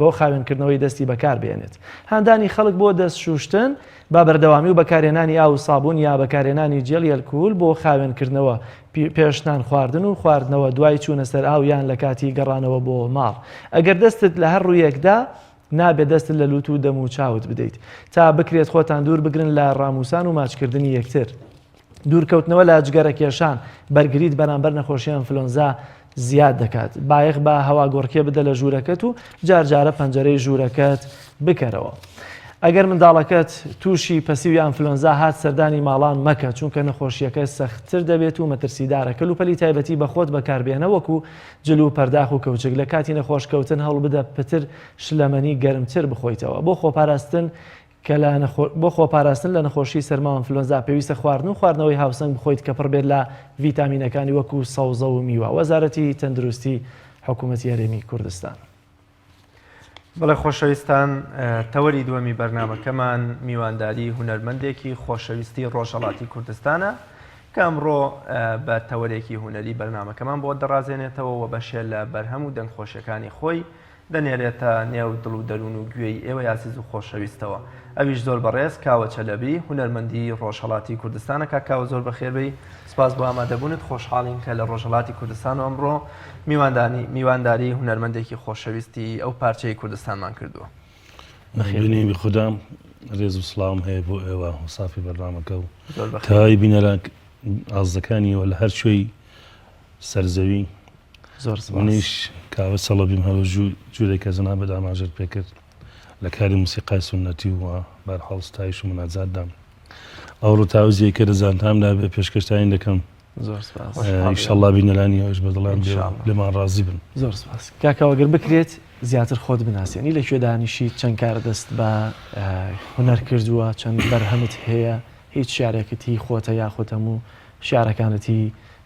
بۆ خاوێنکردنەوەی دەستی بەکار بێنێت. هەندانی خەڵک بۆ دەست شوشتن با بەردەوامی و بەکارێنانی ئاو سابون یا بەکارێنانی جێڵی ئەلکحول بۆ خاوێنکردنەوە پێشتان خواردن و خواردنەوە دوای چوونە سەر ئاو یان لە کاتی گەڕانەوە بۆ ماڵ. ئەگەر دەستت لە هەر ڕوویەکدا نابێت دەستت لە لووت و دەم و چاوت بدەیت تا بکرێت خۆتان دوور بگرن لە ڕاموسان و ماچکردنی یەکتر. دوورکەوتنەوە لە جگەرە کێشان بەرگریت بەرامبەر نەخۆشی ئەنفلۆنزا زیاد دەکات. بایەخ بە هەوا گۆڕکێ بدە لە ژوورەکەت و جارجارە پەنجەرەی ژوورەکەت بکەرەوە. ئەگەر منداڵەکەت تووشی پەسیوی ئەنفلۆنزا هات سەردانی ماڵان مەکە چونکە نەخۆشیەکە سەختتر دەبێت و مەترسیدارە. کەلوپەلی تایبەتی بە خۆت بەکاربێنە وەکو جلو و پەرداخ و کەوچک لە کاتی نەخۆشکەوتن هەڵ بدە پتر شلەمەنی گەرمتر بخۆیتەوە. بۆ خۆپاراستن لە نەخۆشی سەرما ئەنفلۆنزا پێویستە خواردن و خواردنەوەی هاوسەنگ بخۆیت کە پڕ بێت لە ڤیتامینەکانی وەکو سەوزە و میوە. وەزارەتی تەندروستی حکوومەتی هەرێمی کوردستان. بەڵێ خۆشەویستان، تەوەری دووەمی بەرنامەکەمان میوانداری هونەرمەندێکی خۆشەویستی ڕۆژهەڵاتی کوردستانە کە ئەمڕۆ بە تەوەرێکی هونەری بەرنامەکەمان بۆ دەڕازێنێتەوە و بەشێ لە بەرهەم و دەنگخۆشیەکانی خۆی دەنێرێتە نێو دڵ و دەروون و گوێی ئێوە یاسیز و خۆشەویستەوە. ئەویش زۆر بەڕێز کاوە چەلەبی هونەرمەندی ڕۆژهەڵاتی کوردستانە کاکاوە زۆر بەخێربەی سپاس بۆ ئامادەبوونت خۆشحاڵین کە لە ڕۆژهەڵاتی کوردستان و ئەمڕۆ میوانداری هونەرمەندێکی خۆشەویستی ئەو پارچەی کوردستانمان کردووە. بینی خوددام ڕێز و سڵام هەیە بۆ ئێوە وسافی بەرنامەکە و تاوای بینەرە ئازەکانیەوە لە هەر شوێی سەرزەوی منیش کاوە سەڵەبیم هەڵە جوورێک کە جەنابەت ئاماژەت پێکرد لە کاری موسیقای سونەتی و بەرحاڵ ستایش و مناجاتدام ئەوڕۆ تاوزیە کە دەزانتامدا بێ پێشکەشتانی دەکەم ئینشەڵڵا بینەرانی ئەوش بەدڵان لێمان ڕازی بن. زۆر سپاس کاکەوەگەر بکرێت زیاتر خۆت بناسیێنی لەکوێ دانیشی چەند کار دەست بە هونەر کردووە چەند بەرهەمت هەیە هیچ شارێکەتی خۆتە یاخۆت هەموو شارەکانەتی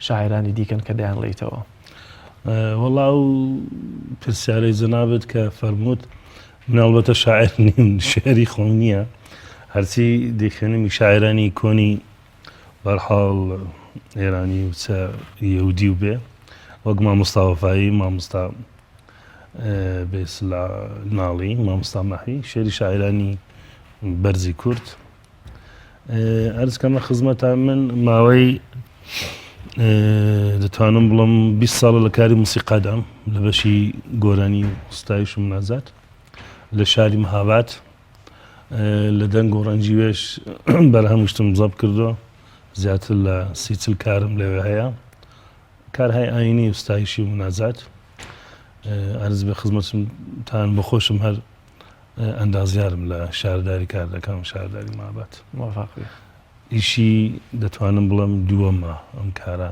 شاعرانی دیکەن کە دەیان لەیتەوە. وەڵاو پرسیارەی جەنابەت کە فەرمووت من ئەڵبەتە شاعر نیم شێری خۆم نییە هەرچی دەیخوێنمی شاعرانی کۆنی بەرحاڵ ئێرانی و چە یەودی و بێ وەک مامۆستا وەفایی مامۆستا بێسلا ناڵی مامۆستا مەحی شێری شاعرانی بەرزی کورد ئەرزکەمە خزمەتە من ماوەی دەتوانم بڵم 20 ساڵە لە کاری موسیقادام لە بەشی گۆرانی و ستایش و مناجات لە شاری مەهاباد لە دەنگ و ڕەنجیوێش بەرهەمشتم زەب کردووە زیاتر لە 30 کارم لەوێ هەیە کار هەیە ئاینی و ستایشی و مناجات ئەرز بە خزمەتتان بەخۆشم هەر ئەندازیارم لە شارداری کار دەکەم شارداری مەهاباد ئیشی دەتوانم بڵم دووەمە ئەم کارە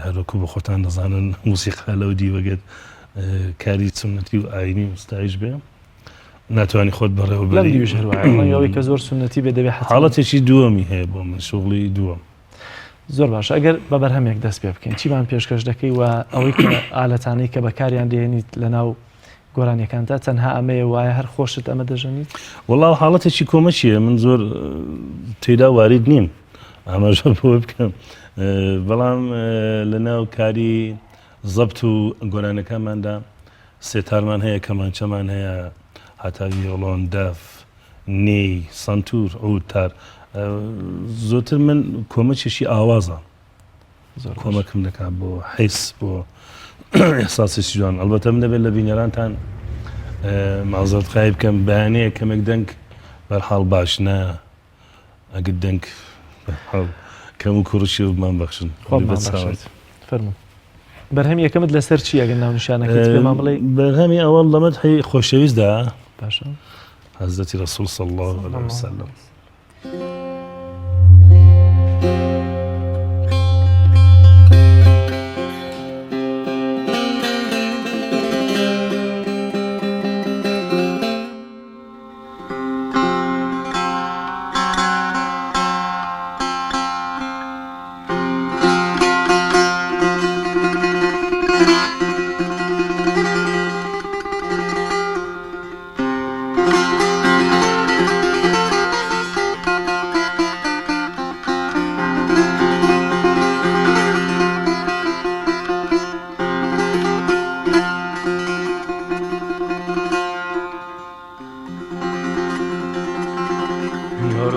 هەروەکو بە خۆتان دەزانن موسیقا لەو دیوەگەت کاری سونەتی و ئاینی و ستایش بێ ناتوانانی خۆت بەڕێوە بەریش هەروەوەی کە زۆر سونەتی بێ دەبێت حاڵەتێکی دووەمی هەیە بۆ من شغڵی دووەم. زۆر باش ئەگەر بە بەرهەمێک دەست پێ بکەین چیمان پێشکەش دەکەی و ئەوەی کە ئالەتانەی کە بەکاریان دێنیت لە ناو گۆرانیەکانتە تەنها ئەمەیە وایە هەر خۆشت ئەمە دەژەنیت؟ وەڵاو حاڵەتێکی کۆمەچیە من زۆر تێدا وارد نیم ئاماژە بۆ بکەم بەڵام لە ناو کاری زەبت و گۆرانەکانماندا سێتارمان هەیە کەمانچەمان هەیە هەتا ڤیۆڵۆن دەف نێی سەنتور ئەوتار زۆرتر من کۆمەچێکی ئاوازە کۆمەکم دەکات بۆ حیس بۆ ئێحساسێکی جوان ئەلبەتە من دەبێت لە بینەرانتان مازەڵت خای بکەم بەیانەیە کەمێک دەنگ بەرحاڵ باش نە ئەگەر دەنگ کەم و کوڕشی ومان بەخشن فەرموو بەرهەمی یەکەمت لەسەر چی ئەگەر ناونیشانەکەت پێمان بڵێ؟ بەرهەمی ئەوەڵ لەمەت هەی خۆشەویستدا باشە حەزرەتی ڕەسوول صلی الله علیه وسلم.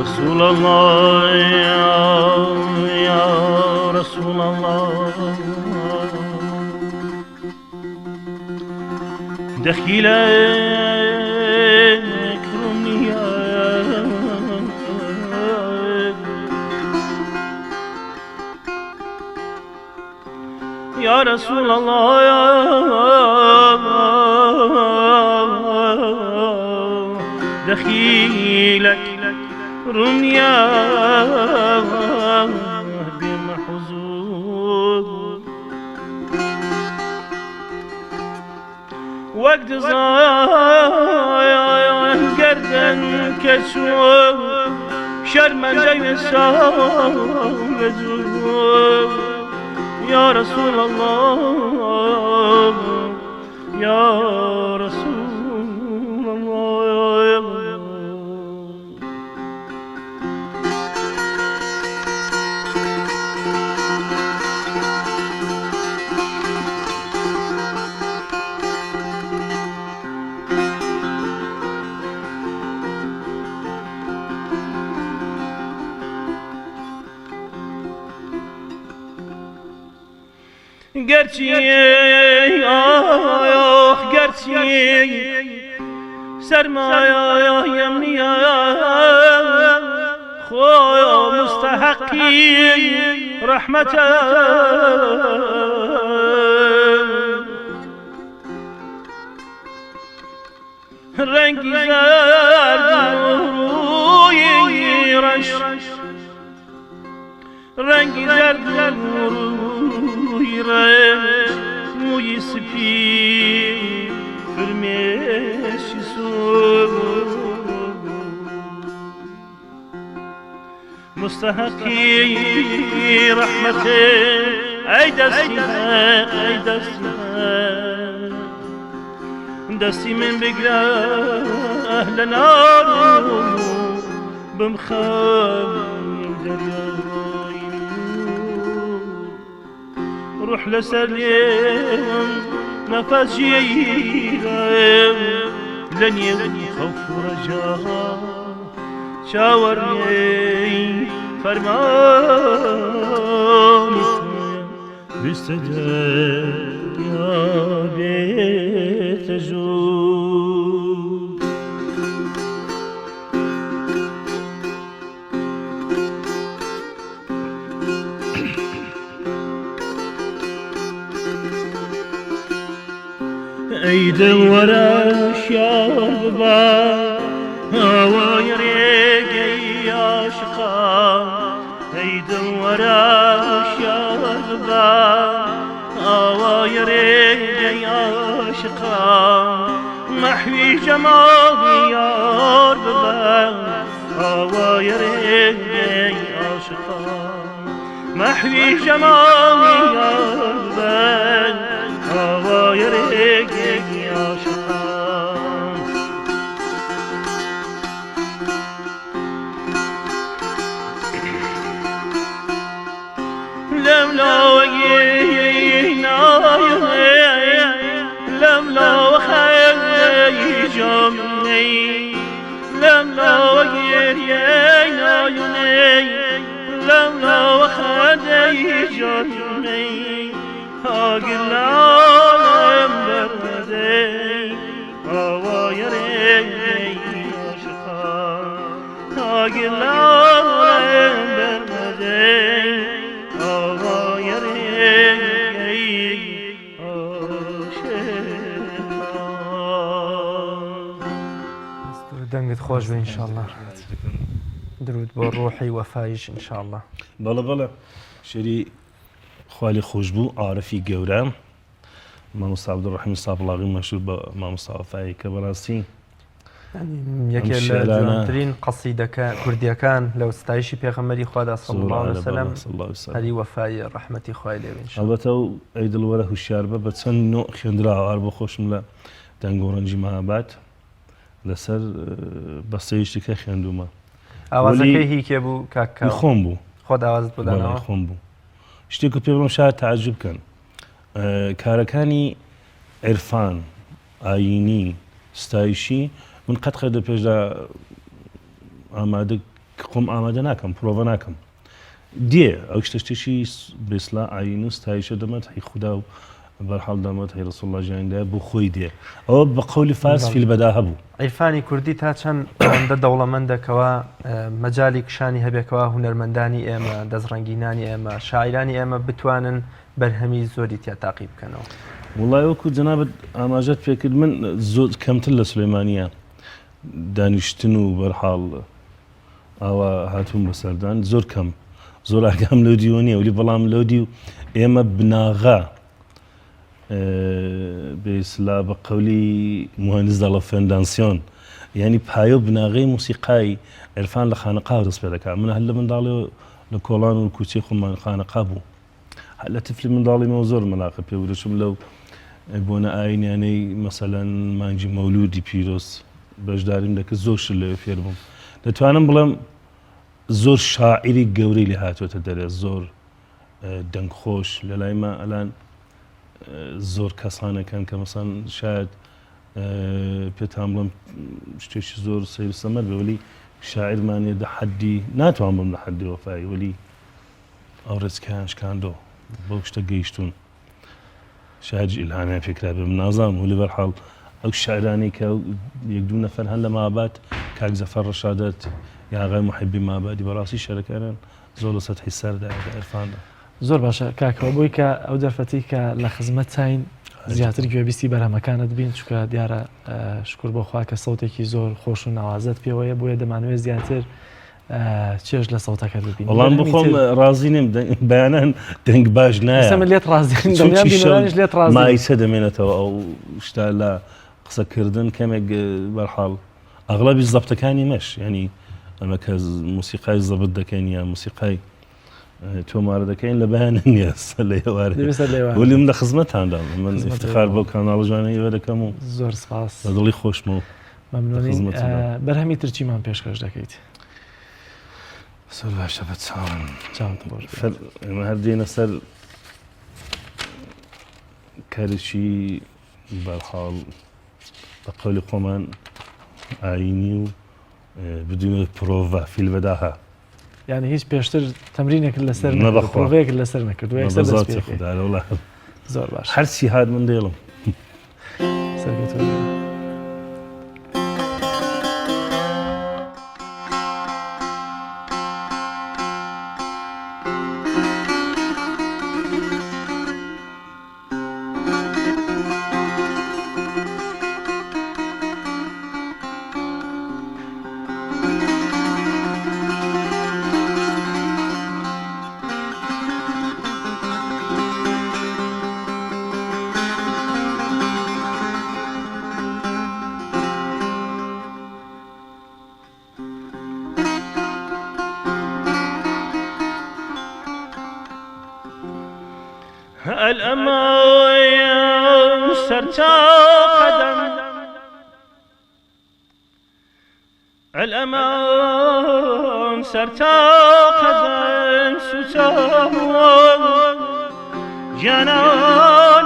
رسول الله يا رسول الله دخيلك رمية يا رسول الله دخيلك رمية بمحزون وقت زايا قردن كشوف شرما جاي يا رسول الله يا رسول الله گرچی گرچی سرمایه‌ام نیه خویا مستحقی رحمتم رنگی زرد روی رش رنگی زرد روی رش موی سپید فرمشی سو مستحقی رحمت ای دستی ای دستی من بگره اهل نارو بمخام دریای روح لسلیم نفس جيرم لن خوف رجاها شاورني فرماني بستجاب يا بيت جود ايدن ورا شاربا ويريق يا شقا ايدن ورا شاربا ويريق يا شقا محوي جمالي يا ربا ويريق يا شقا محوي جمالي يا ربا ويريق يا شقا لملا وجينا لملا وخير جمني لملا وجينا لملا وخير جمني هاقل عالم بردي هوايري عشقا هاقل عالم بردي هوايري عشقا دەنگت خۆش بێ ئینشاءالله درود بۆ ڕۆحی وەفایش ئینشاءالله بەڵێ بەڵێ شەری خوالی خۆش بوو عارفی گەورە مامۆستا عەبدوڕەحیم سابڵاغی مەشهور بە مامۆستا وەفایی کە بەڕاستی یەکێک لە جوانترین قەسیدەکە کوردیەکان لەو ستایشی پێغەمبەری خوادا صلی الله علیه وسلم هەری وەفای ڕەحمەتی خوای لێ بێ ئەلبەتە و ئەی دڵوەرە هوشیار بە بە چەند نۆ خوێندراوە هەر بۆ خۆشم لە دەنگۆڕەنجی مەهاباد لەسەر بەستەیشتەکە خوێندومە ئاوازەکەی هی کێ بوو کاکا خۆم بوو خۆت ئاوازت بۆ داناوە خۆم بوو شتێک پێ بڵم شاید تعجب بکەن کارەکانی عێرفان ئایینی ستایشی من قەت خەردە پێشدا ئامادە خۆم ئامادە ناکەم پرۆڤە ناکەم دێ ئەو شتێکی بێسلا ئاین و ستایشە دەمەت هەی خودا و بەرحاڵ دەمەت هەی ڕەسوڵ الله ژیاندا بۆ خۆی دێ ئەوە بە قەولی فارس فیلبەدا هەبوو عیرفانی کوردی تا چەند ئەوەندە دەوڵەمەندەکەوە مەجای کشانی هەبێکەوە هونەرمەندانی ئێمە دەستڕەنگینانی ئێمە شاعیرانی ئێمە بتوانن بەرهەمی زۆری تیا تاقی بکەنەوە وڵای وەکو جەنابەت ئاماژەت پێکرد من زۆر کەمتر لە سولەیمانیە دانیشتن و بەرحاڵ ئاوا هاتوون بەسەردان زۆر کەم زۆر ئاگام لەو دیوە نییە ولی بەڵام لەو دی و ئێمە بناغا بێسلا بە قەولی مهندس دەڵە فێندانسیۆن یعنی پایە و بناغەی موسیقای عێرفان لە خانەقا دەست پێ دەکات من هەر لە منداڵێ لە کۆڵان و کوچەی خۆمان خانەقا بوو لە تفلی منداڵیمەوە زۆر مەلاقە پێ ودەچم لەو بۆنە ئاینیانەی مەسەلەن مانگی مەولودی پیرۆز بەشداریم دەکرد زۆر شت لەوێ فێر بووم دەتوانم بڵێم زۆر شاعیری گەورەی لێ هاتوۆتە دەرێ زۆر دەنگخۆش لە لای ما ئەلان زۆر کەسانەکەن کە مەسەن شاید پێتان بڵم شتێکی زۆر سەیر سەمەر بێ وەلی شاعیرمانێ دە حەدی ناتوان بم لە حەدی وەفایی وەلی ئەو ڕێچکەیان شکاندۆ بەو شتە گەیشتون شاهد إلهامي فكرة بمنظم ولي برحال أو شعراني يقدون نفر هلا ما بات كاك زفر رشادات يا غير محبي ما بادي براسي شركة زول سطحي السر ده عرفان زۆر باشە کاکەوە بۆی کە ئەو دەرفەتی کە لە خزمەت چاین زیاتر گوێبیستی بەرهەمەکانت بین چکە دیارە شکر بۆخوا کە سەوتێکی زۆر خۆش و ناوازت پێوەیە بۆیە دەمانوێت زیاتر چێژ لە سەوتەکەت ببین وەڵام بخۆم ڕازی نیم بەیانان دەنگ باش نایە لێت ڕازیش لێت ڕازی مایسە دەمێنێتەوە ئەو شتا لە قسەکردن کەمێک بەرحاڵ ئەغڵبی زەبتەکانی مەش ینی ئەمە کە موسیقای زەبت دەکەین یا موسیقای تۆمارە دەکەین لە بەیانە نیە لە ێوارە ولی من لە خزمەتاندا من افتخار بۆ کاناڵ جوانەیەوە دەکەم و زۆر سپاس لە دڵی خۆشمە و مەمنونین بەرهەمی ترچیمان پێشکەش دەکەیت زۆر باشە بە چاوت بۆش ئێمە هەر دێنە سەر کارێکی بەرحاڵ بە قەولی خۆمان ئاینی و بدون پرۆڤە فیلڤەداها یعنی هیچ پێشتر تەمرینێکت لەسەر پرۆڤەیەکت لەسەر نەکردو زۆر باش هەرچی هات من دێڵم سەرگەتەوە الأمان سرتا قدم الأمان سرتا قدم سوسام جنان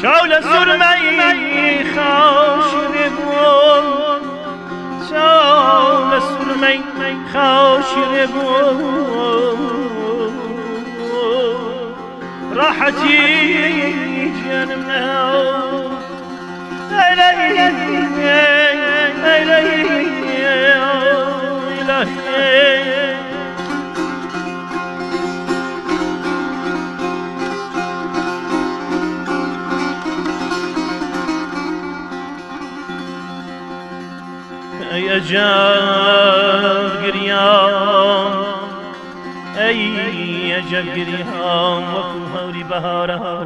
شاول السرمي خاشر بوم شاول السرمي خاشر بوم راحتي جنمنا إلهي يا جاب قريام أي يا جاب قريام وكو هوري بهارا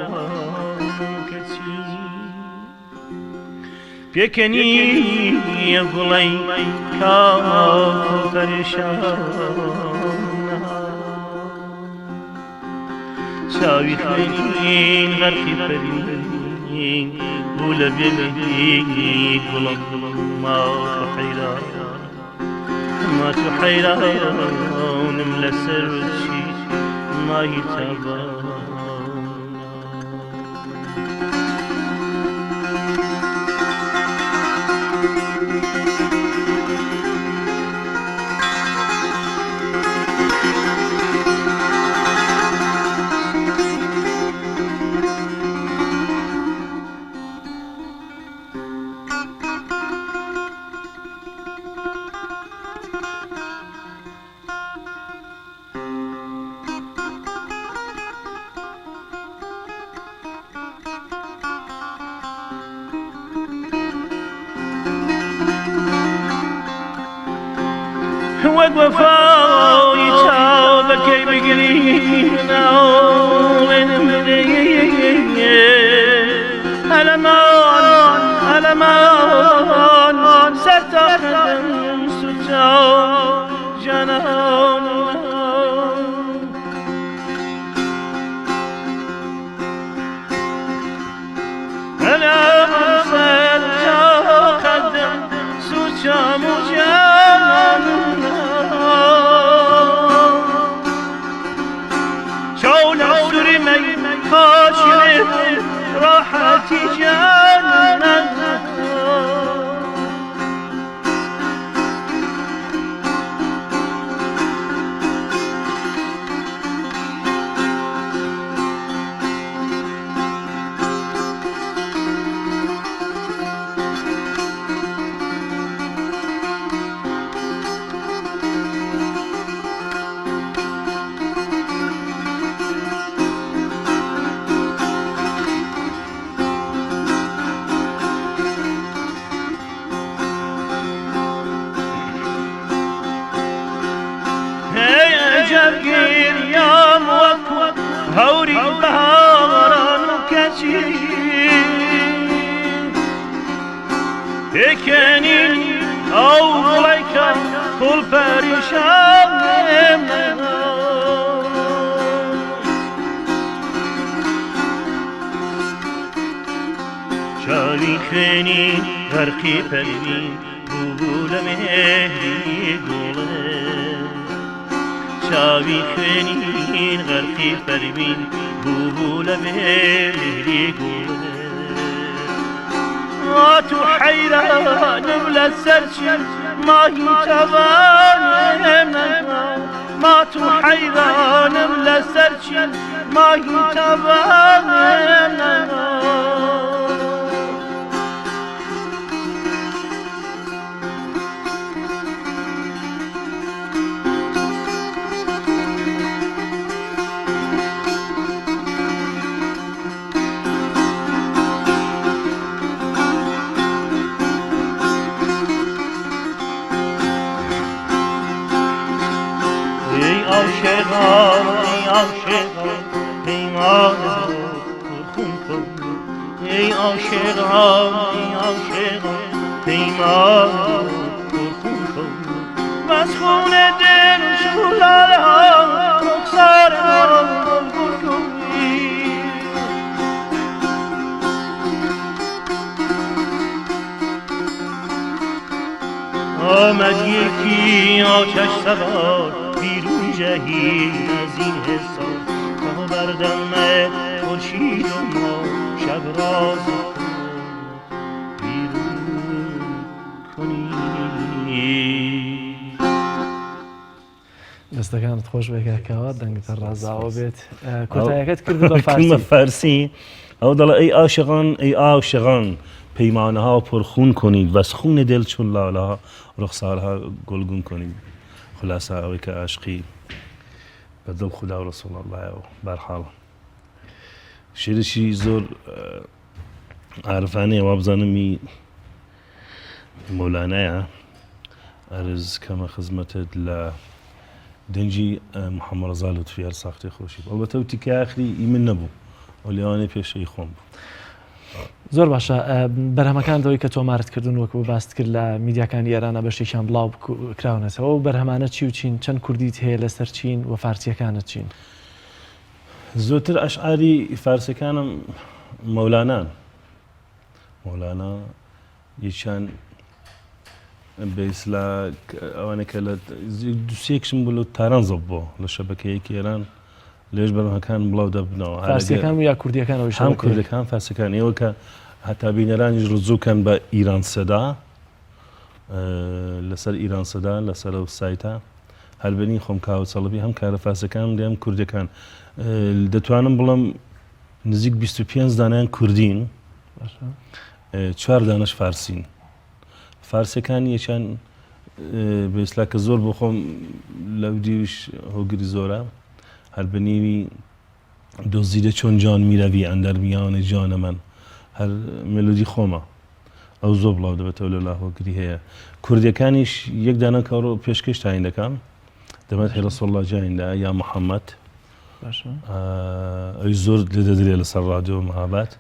كتي بيكني يا قلي كافر شاوي خيرين غرقي فرين ولا بيدي قلب ما تحيران ملا سرشي ما يتابعون وقفوا يتاوب كي بقلينا ألمان ستخدم سجاو جنان ألمان ستخدم سجاو جنان یکنین او بلیکا کل پریشانم چاوی خنین غرقی پروین بول مهری گوله چاوی خنین غرقی پروین بول مهری گوله ما تو حیرانم لسرچی ماهی توانم ما تو حیرانم لسرچی ماهی توانم عاشقان پیمان پرخون کن ای عاشقان پیمان پرخون کن و از خون دل شولاله ها رخسار ما گل کنی آمد یکی آتش سوار بیرون جهید از این حساب تا بردم خورشید و ما شب راز بیرون کنی دەستەکانت خۆش بێکاکەوە دەنگتە ڕازاوە بێت کۆتاییەکەت کرد بە کلمە فارسی فارسی ئەو دەڵێ ئەی ئاشقان ئەی ئاشقان پەیمانەها پڕخون کنید و از خون دل چون لالەها ڕوخسارها گلگون کنید خلاصە ئەوەی کە عاشقی بەدڵ خدا و ڕەسوڵ ئەڵڵایەوە بەرحاڵ شێرشی زۆر عارفانەیە وا بزانمی مەولانایە ئەرز کەمە خزمەتت لە دەنجی محەممەد ڕەزا لوتفی هەر ساختەی خۆشی بوو ئەلبەتە و تیکە ئاخری ئیمن نەبوو ئەو لێوانەی پێشەی خۆم بوو زۆر باشە بەرهەمەکانەوەی کە تۆمارت کردن وەکو باست کرد لە میدیاکانی ئێرانە بەشێکیان بڵاو کراونەتەوە و بەرهەمانە چی و چین چەند کوردیت هەیە لەسەر چین و فارسیەکانت چین زۆرتر ئەشعاری فارسەکانم مەولانان مەولانا یەکیان بەیسلا ئەوانە کە لە دووسێکشم بوو لە تارانزە بووە لە شەبەکەیەکی ئێران لێش بەرهەمەکان بڵاو دەبنەوە فارسیەکان و یا کوردیەکانەوەی هەم کوردەکان فارسەکان ئێوە کە هەتا بینەرانیش ڕزووکەن بە ئیران سەدا لەسەر ئیران سەدا لەسەر ئەو سایتە هەلبەنی خۆم کاوە چەڵەبی هەم کارە فارسەکان لێم کوردەکان دەتوانم بڵم نزیک 25 دانیان کوردین 4 دانش فارسین فارسەکان یەکیان بەیسلا کە زۆر بۆ خۆم لەو دیویش هۆگری زۆرە هەلبەنیوی دۆزیدە چۆن جان میرەوی ئەندەر میانە جانە من هەر مێلۆدی خۆمە ئەو زۆر بڵاو دەبێتەوە لە لاهۆگری هەیە کوردەکانیش یەک دانە کەڕۆ پێشکەش تاین دەکەم دەمەت هێرەسەڵڵا جایندا یا محەممەد ئەوی زۆر لێ دەدرێت لەسەر ڕادیۆ مەهابەت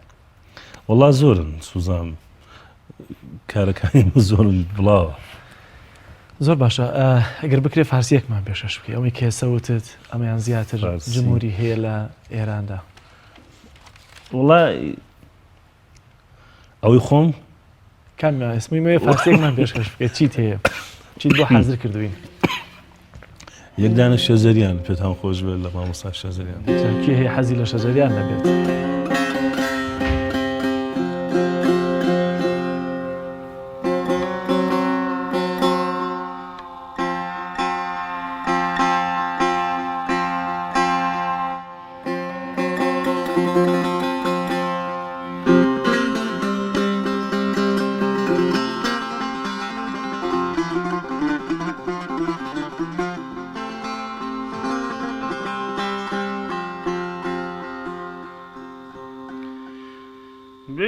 وەڵا زۆرن سوزان کارەکانی زۆر بڵاوە زۆر باشە ئەگەر بکرێ فارسیەکمان پێشەش بکە ئەوەی کێسەوتت ئەمەیان زیاتر جمهوری هەیە لە ئێراندا وڵای ئەوەی خۆم کامیان ئەسمی مەوێ فارسیەکمان پێشکەش بکە چیت هەیە چیت بۆ حەزر کردوین یەک دانە شێزەریان پێتان خۆش بێت لە مامۆستا شێزەریان کێ هەیە حەزی لە شەزەریان نەبێت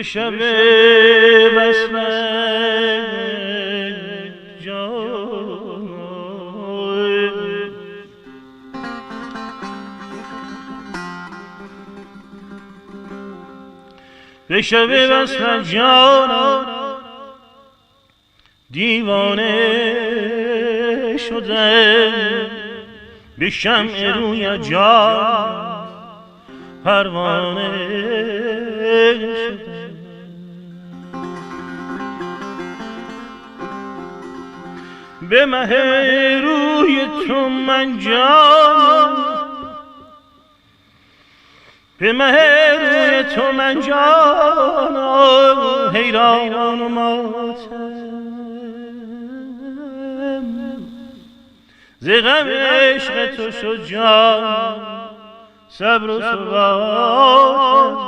به شب وصل جان به شب وصل جان دیوانه شده به شمع روی جان پروانه شده به مه روی تو من جان به مه روی تو من جان حیران و ماتم ز غم عشق تو شد جان صبر و ثبات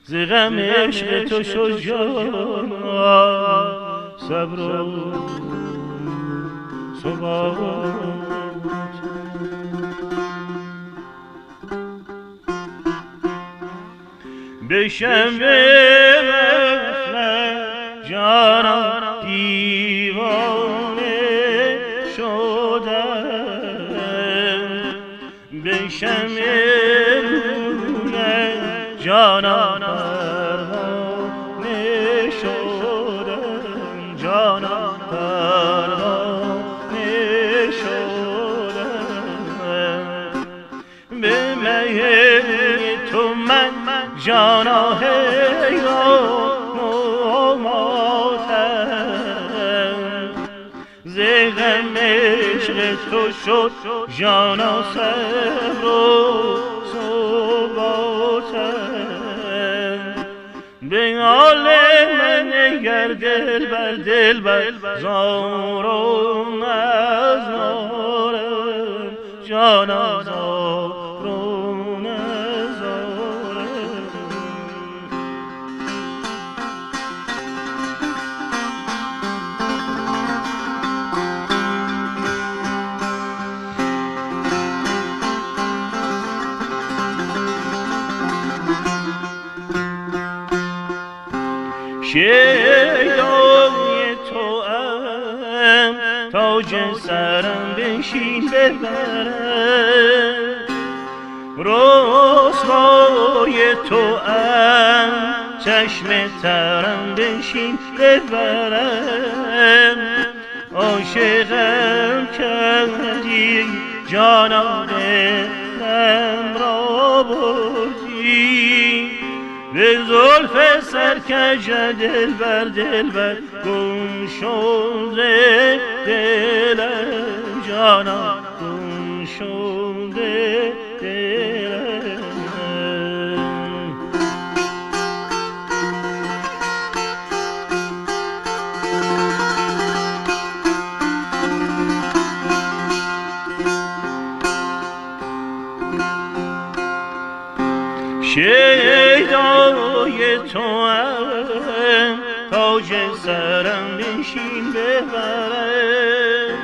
ز غم عشق تو شد جان صبر و ثبات به شمع وصل جانم دیوانه شدم به شمع روی جانم پروانه شدم جانم پروانه شدم به مهر تو من جانا حیران و ماتم ز غم عشق تو شد جانا صبر و ثباتم به حال من نگر دل بر زار و نزارم جانا زار و نزارم شیدای تو ام تاج سرم بنشین ببرم رسوای تو ام چشم ترم بنشین ببرم عاشقم کردی جانم دلم را بردی به زلف سرکش دل بر گم شده دلم جانم گم شده دلم شیدای تو ام تاج سرم بنشین ببرم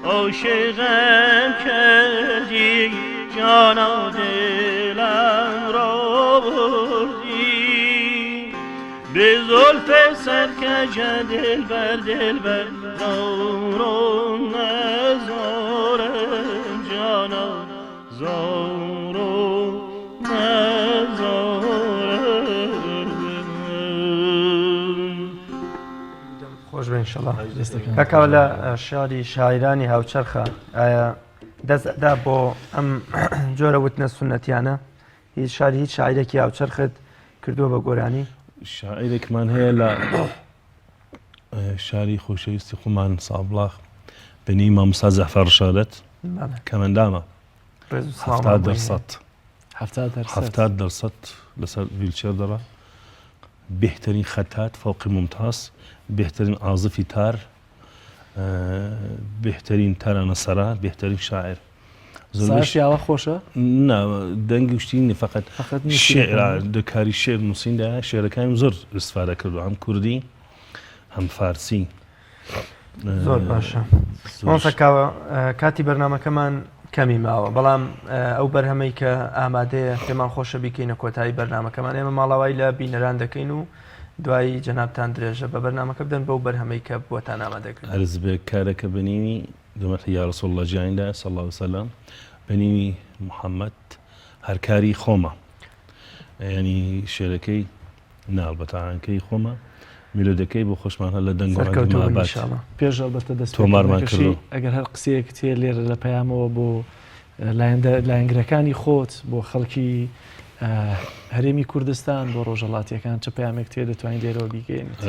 عاشقم کردی جانا دلم را بردی به زلف سرکش دل بر زار و نزارم جانا زار و خۆش بێ ئینشەڵڵا کاکاوە لە شاری شاعیرانی هاوچەرخە ئایا دەستدا بۆ ئەم جۆرە وتنە سونەتیانە هیچ شاری هیچ شاعیرێکی هاوچەرخت کردووە بە گۆرانی شاعیرێکمان هەیە لە شاری خۆشەویستی خۆمان سابڵاغ بەنی مامۆستا زەفەر ڕشادەت کەمەندامە 70% لەسەر ویلچێر دەڕا بهترین خەتات فەوقی ممتاز بهترین عازفی تار بهترین تەرانەسەرا بهترین شاعر ساشیاوە خۆشە؟ دەنگی شتینی فقط دەکاری شێر نووسیندا شێرەکانی زۆر استفادە کردو هەم کوردی هەم فارسی زۆر باشە مۆسەکاوە کاتی بەرنامەکەمان کەمی ماوە بەڵام ئەو بەرهەمەی کە ئامادەیە پێمان خۆشە بیکەینە کۆتایی بەرنامەکەمان ئێمە ماڵاوای لە بینەران دەکەین و دوایی جەنابتان درێژە بە بەرنامەکە بدەن بەو بەرهەمەی کە بۆتان ئامادەکرد عەرز بێ کارەکە بەنیوی دەمەتە یا ڕەسوڵ الله جیاندا صلی الله وسلم بەنیوی محەممەد هەرکاری خۆمە ینی شێرەکەی ناڵبەتانکەی خۆمە میلۆدەکەی بۆ خۆشمان هە لە دەنگڕەنگی سەرکەوتووە مابات ئینشاڵڵا پێش ئەلبەتە دەست تۆمارمان پێکردنەکەشی کردو. ئەگەر هەر قسەیەک تێ لێرە لە پەیامەوە بۆ لایەنگرەکانی خۆت بۆ خەڵکی هەرێمی کوردستان بۆ ڕۆژهەڵاتیەکان چه پەیامێک تێ دەتوانین لێرەوە بیگەێنیت؟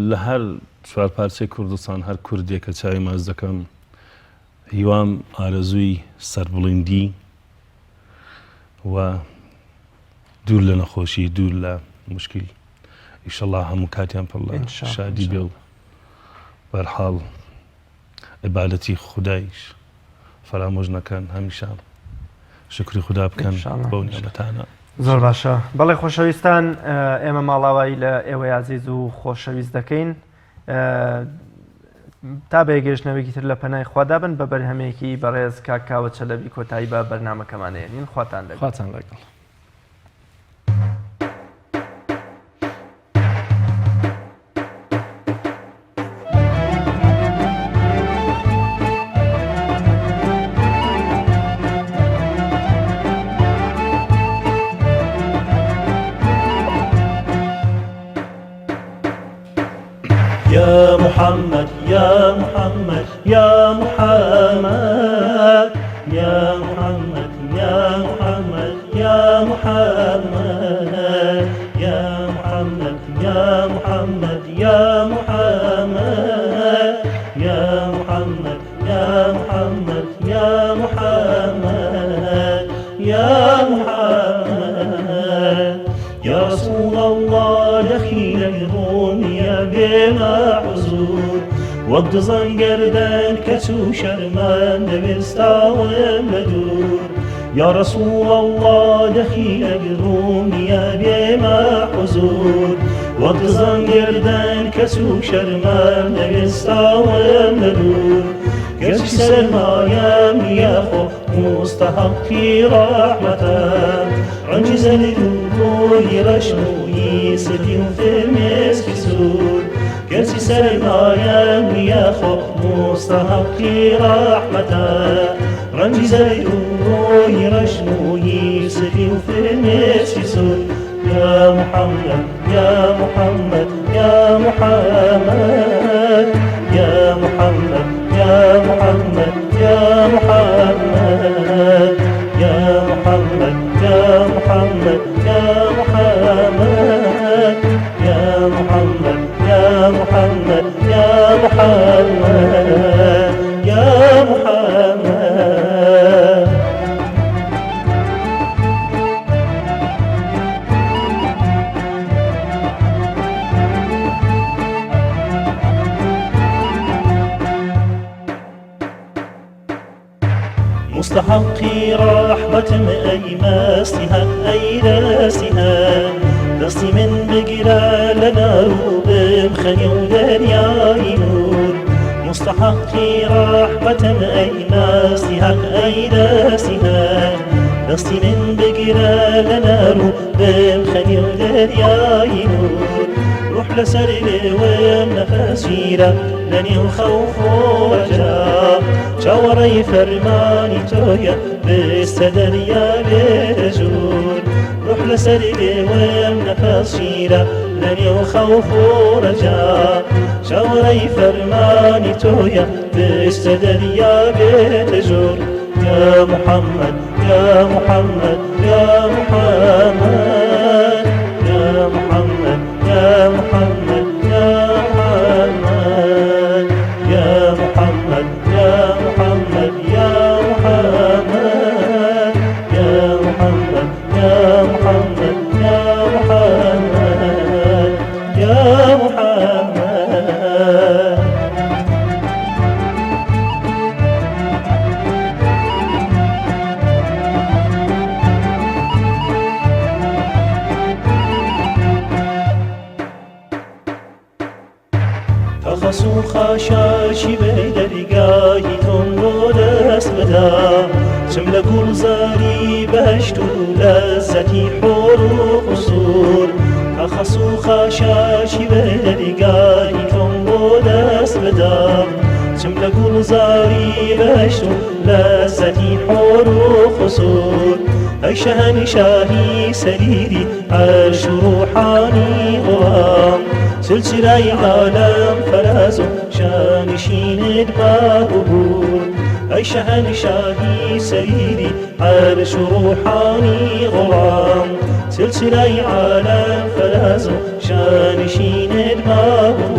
لە هەر چوار پارچەی کوردستان هەر کوردێکە چاوی ماز دەکەم هیوام ئارەزووی سەربڵندی و دوور لە نەخۆشی دوور لە مشکل ئیشەڵڵا هەموو کاتیان پڕ لە شادی بێ و بەرحاڵ عیبادەتی خودایش فرامۆژ نەکەن هەمیشان شکری خوددا بکەن بەو نیعمەتانە. زۆر باشە بەڵێ خۆشەویستان ئێمە ماڵاوایی لە ئێوەی عزیز و خۆشەویست دەکەین تا بەیەگەشتنەوەیکی تر لە پەنای خوادا بن بە بەرهەمێکی بەڕێز کاکاوە چەلەبی کۆتایی بە بەرنامەکەمانەیەنین خواتان لەگەڵ. يا محمد يا محمد يا محمد يا محمد يا محمد يا محمد يا محمد يا محمد يا محمد يا محمد يا محمد يا محمد يا محمد يا رسول الله دخيل الروم يا بما حزور وقت زنگردن كتو شرمان دبستاون بدور يا رسول الله دخيل الروم يا بما حزور وقت زنگردن كتو شرمان دبستاون بدور كتو سرمايام يا خو مستحقي رحمتك عنجز للوقوي رشموي سدي في المسك سور كرسي سرمايام يا خو مستحقي رحمتك عنجز للوقوي رشموي سدي في المسك سور يا محمد يا محمد يا محمد يا محمد يا محمد يا محمد يا محمد يا محمد يا محمد يا محمد يا محمد يا محمد يا محمد مستحقي رحمة أي ماسها أي راسها دستي من بقرا لنا روبم خني ودرياي نور مستحقي رحمة أي ماسها أي راسها دستي من بقرا لنا روبم خني ودرياي نور روح لسر الوام نفسيرة لني الخوف ورجاء شاوري فرماني تويا بستدر يا برجول روح لسر الوام نفسيرة لني الخوف ورجاء شاوري فرماني تويا بستدر يا برجول يا محمد يا محمد يا محمد يا محمد يا محمد يا محمد يا محمد يا محمد يا محمد يا محمد يا محمد يا محمد يا محمد تخصو خاشاشی به درگاهی تون رو دست بدا چم لگلزاری بهشت و لذتی حور و قصور تخصو خاشاشی به درگاهی تون رو دست بدا چم لگلزاری بهشت و لذتی حور و قصور ای شهنشاهی سریری عرش روحانی غلام سلسلة عالم فراز شانشين بابور أي شهنشاهي سيدي عرش روحاني غرام سلسلة عالم فراز شانشين بابور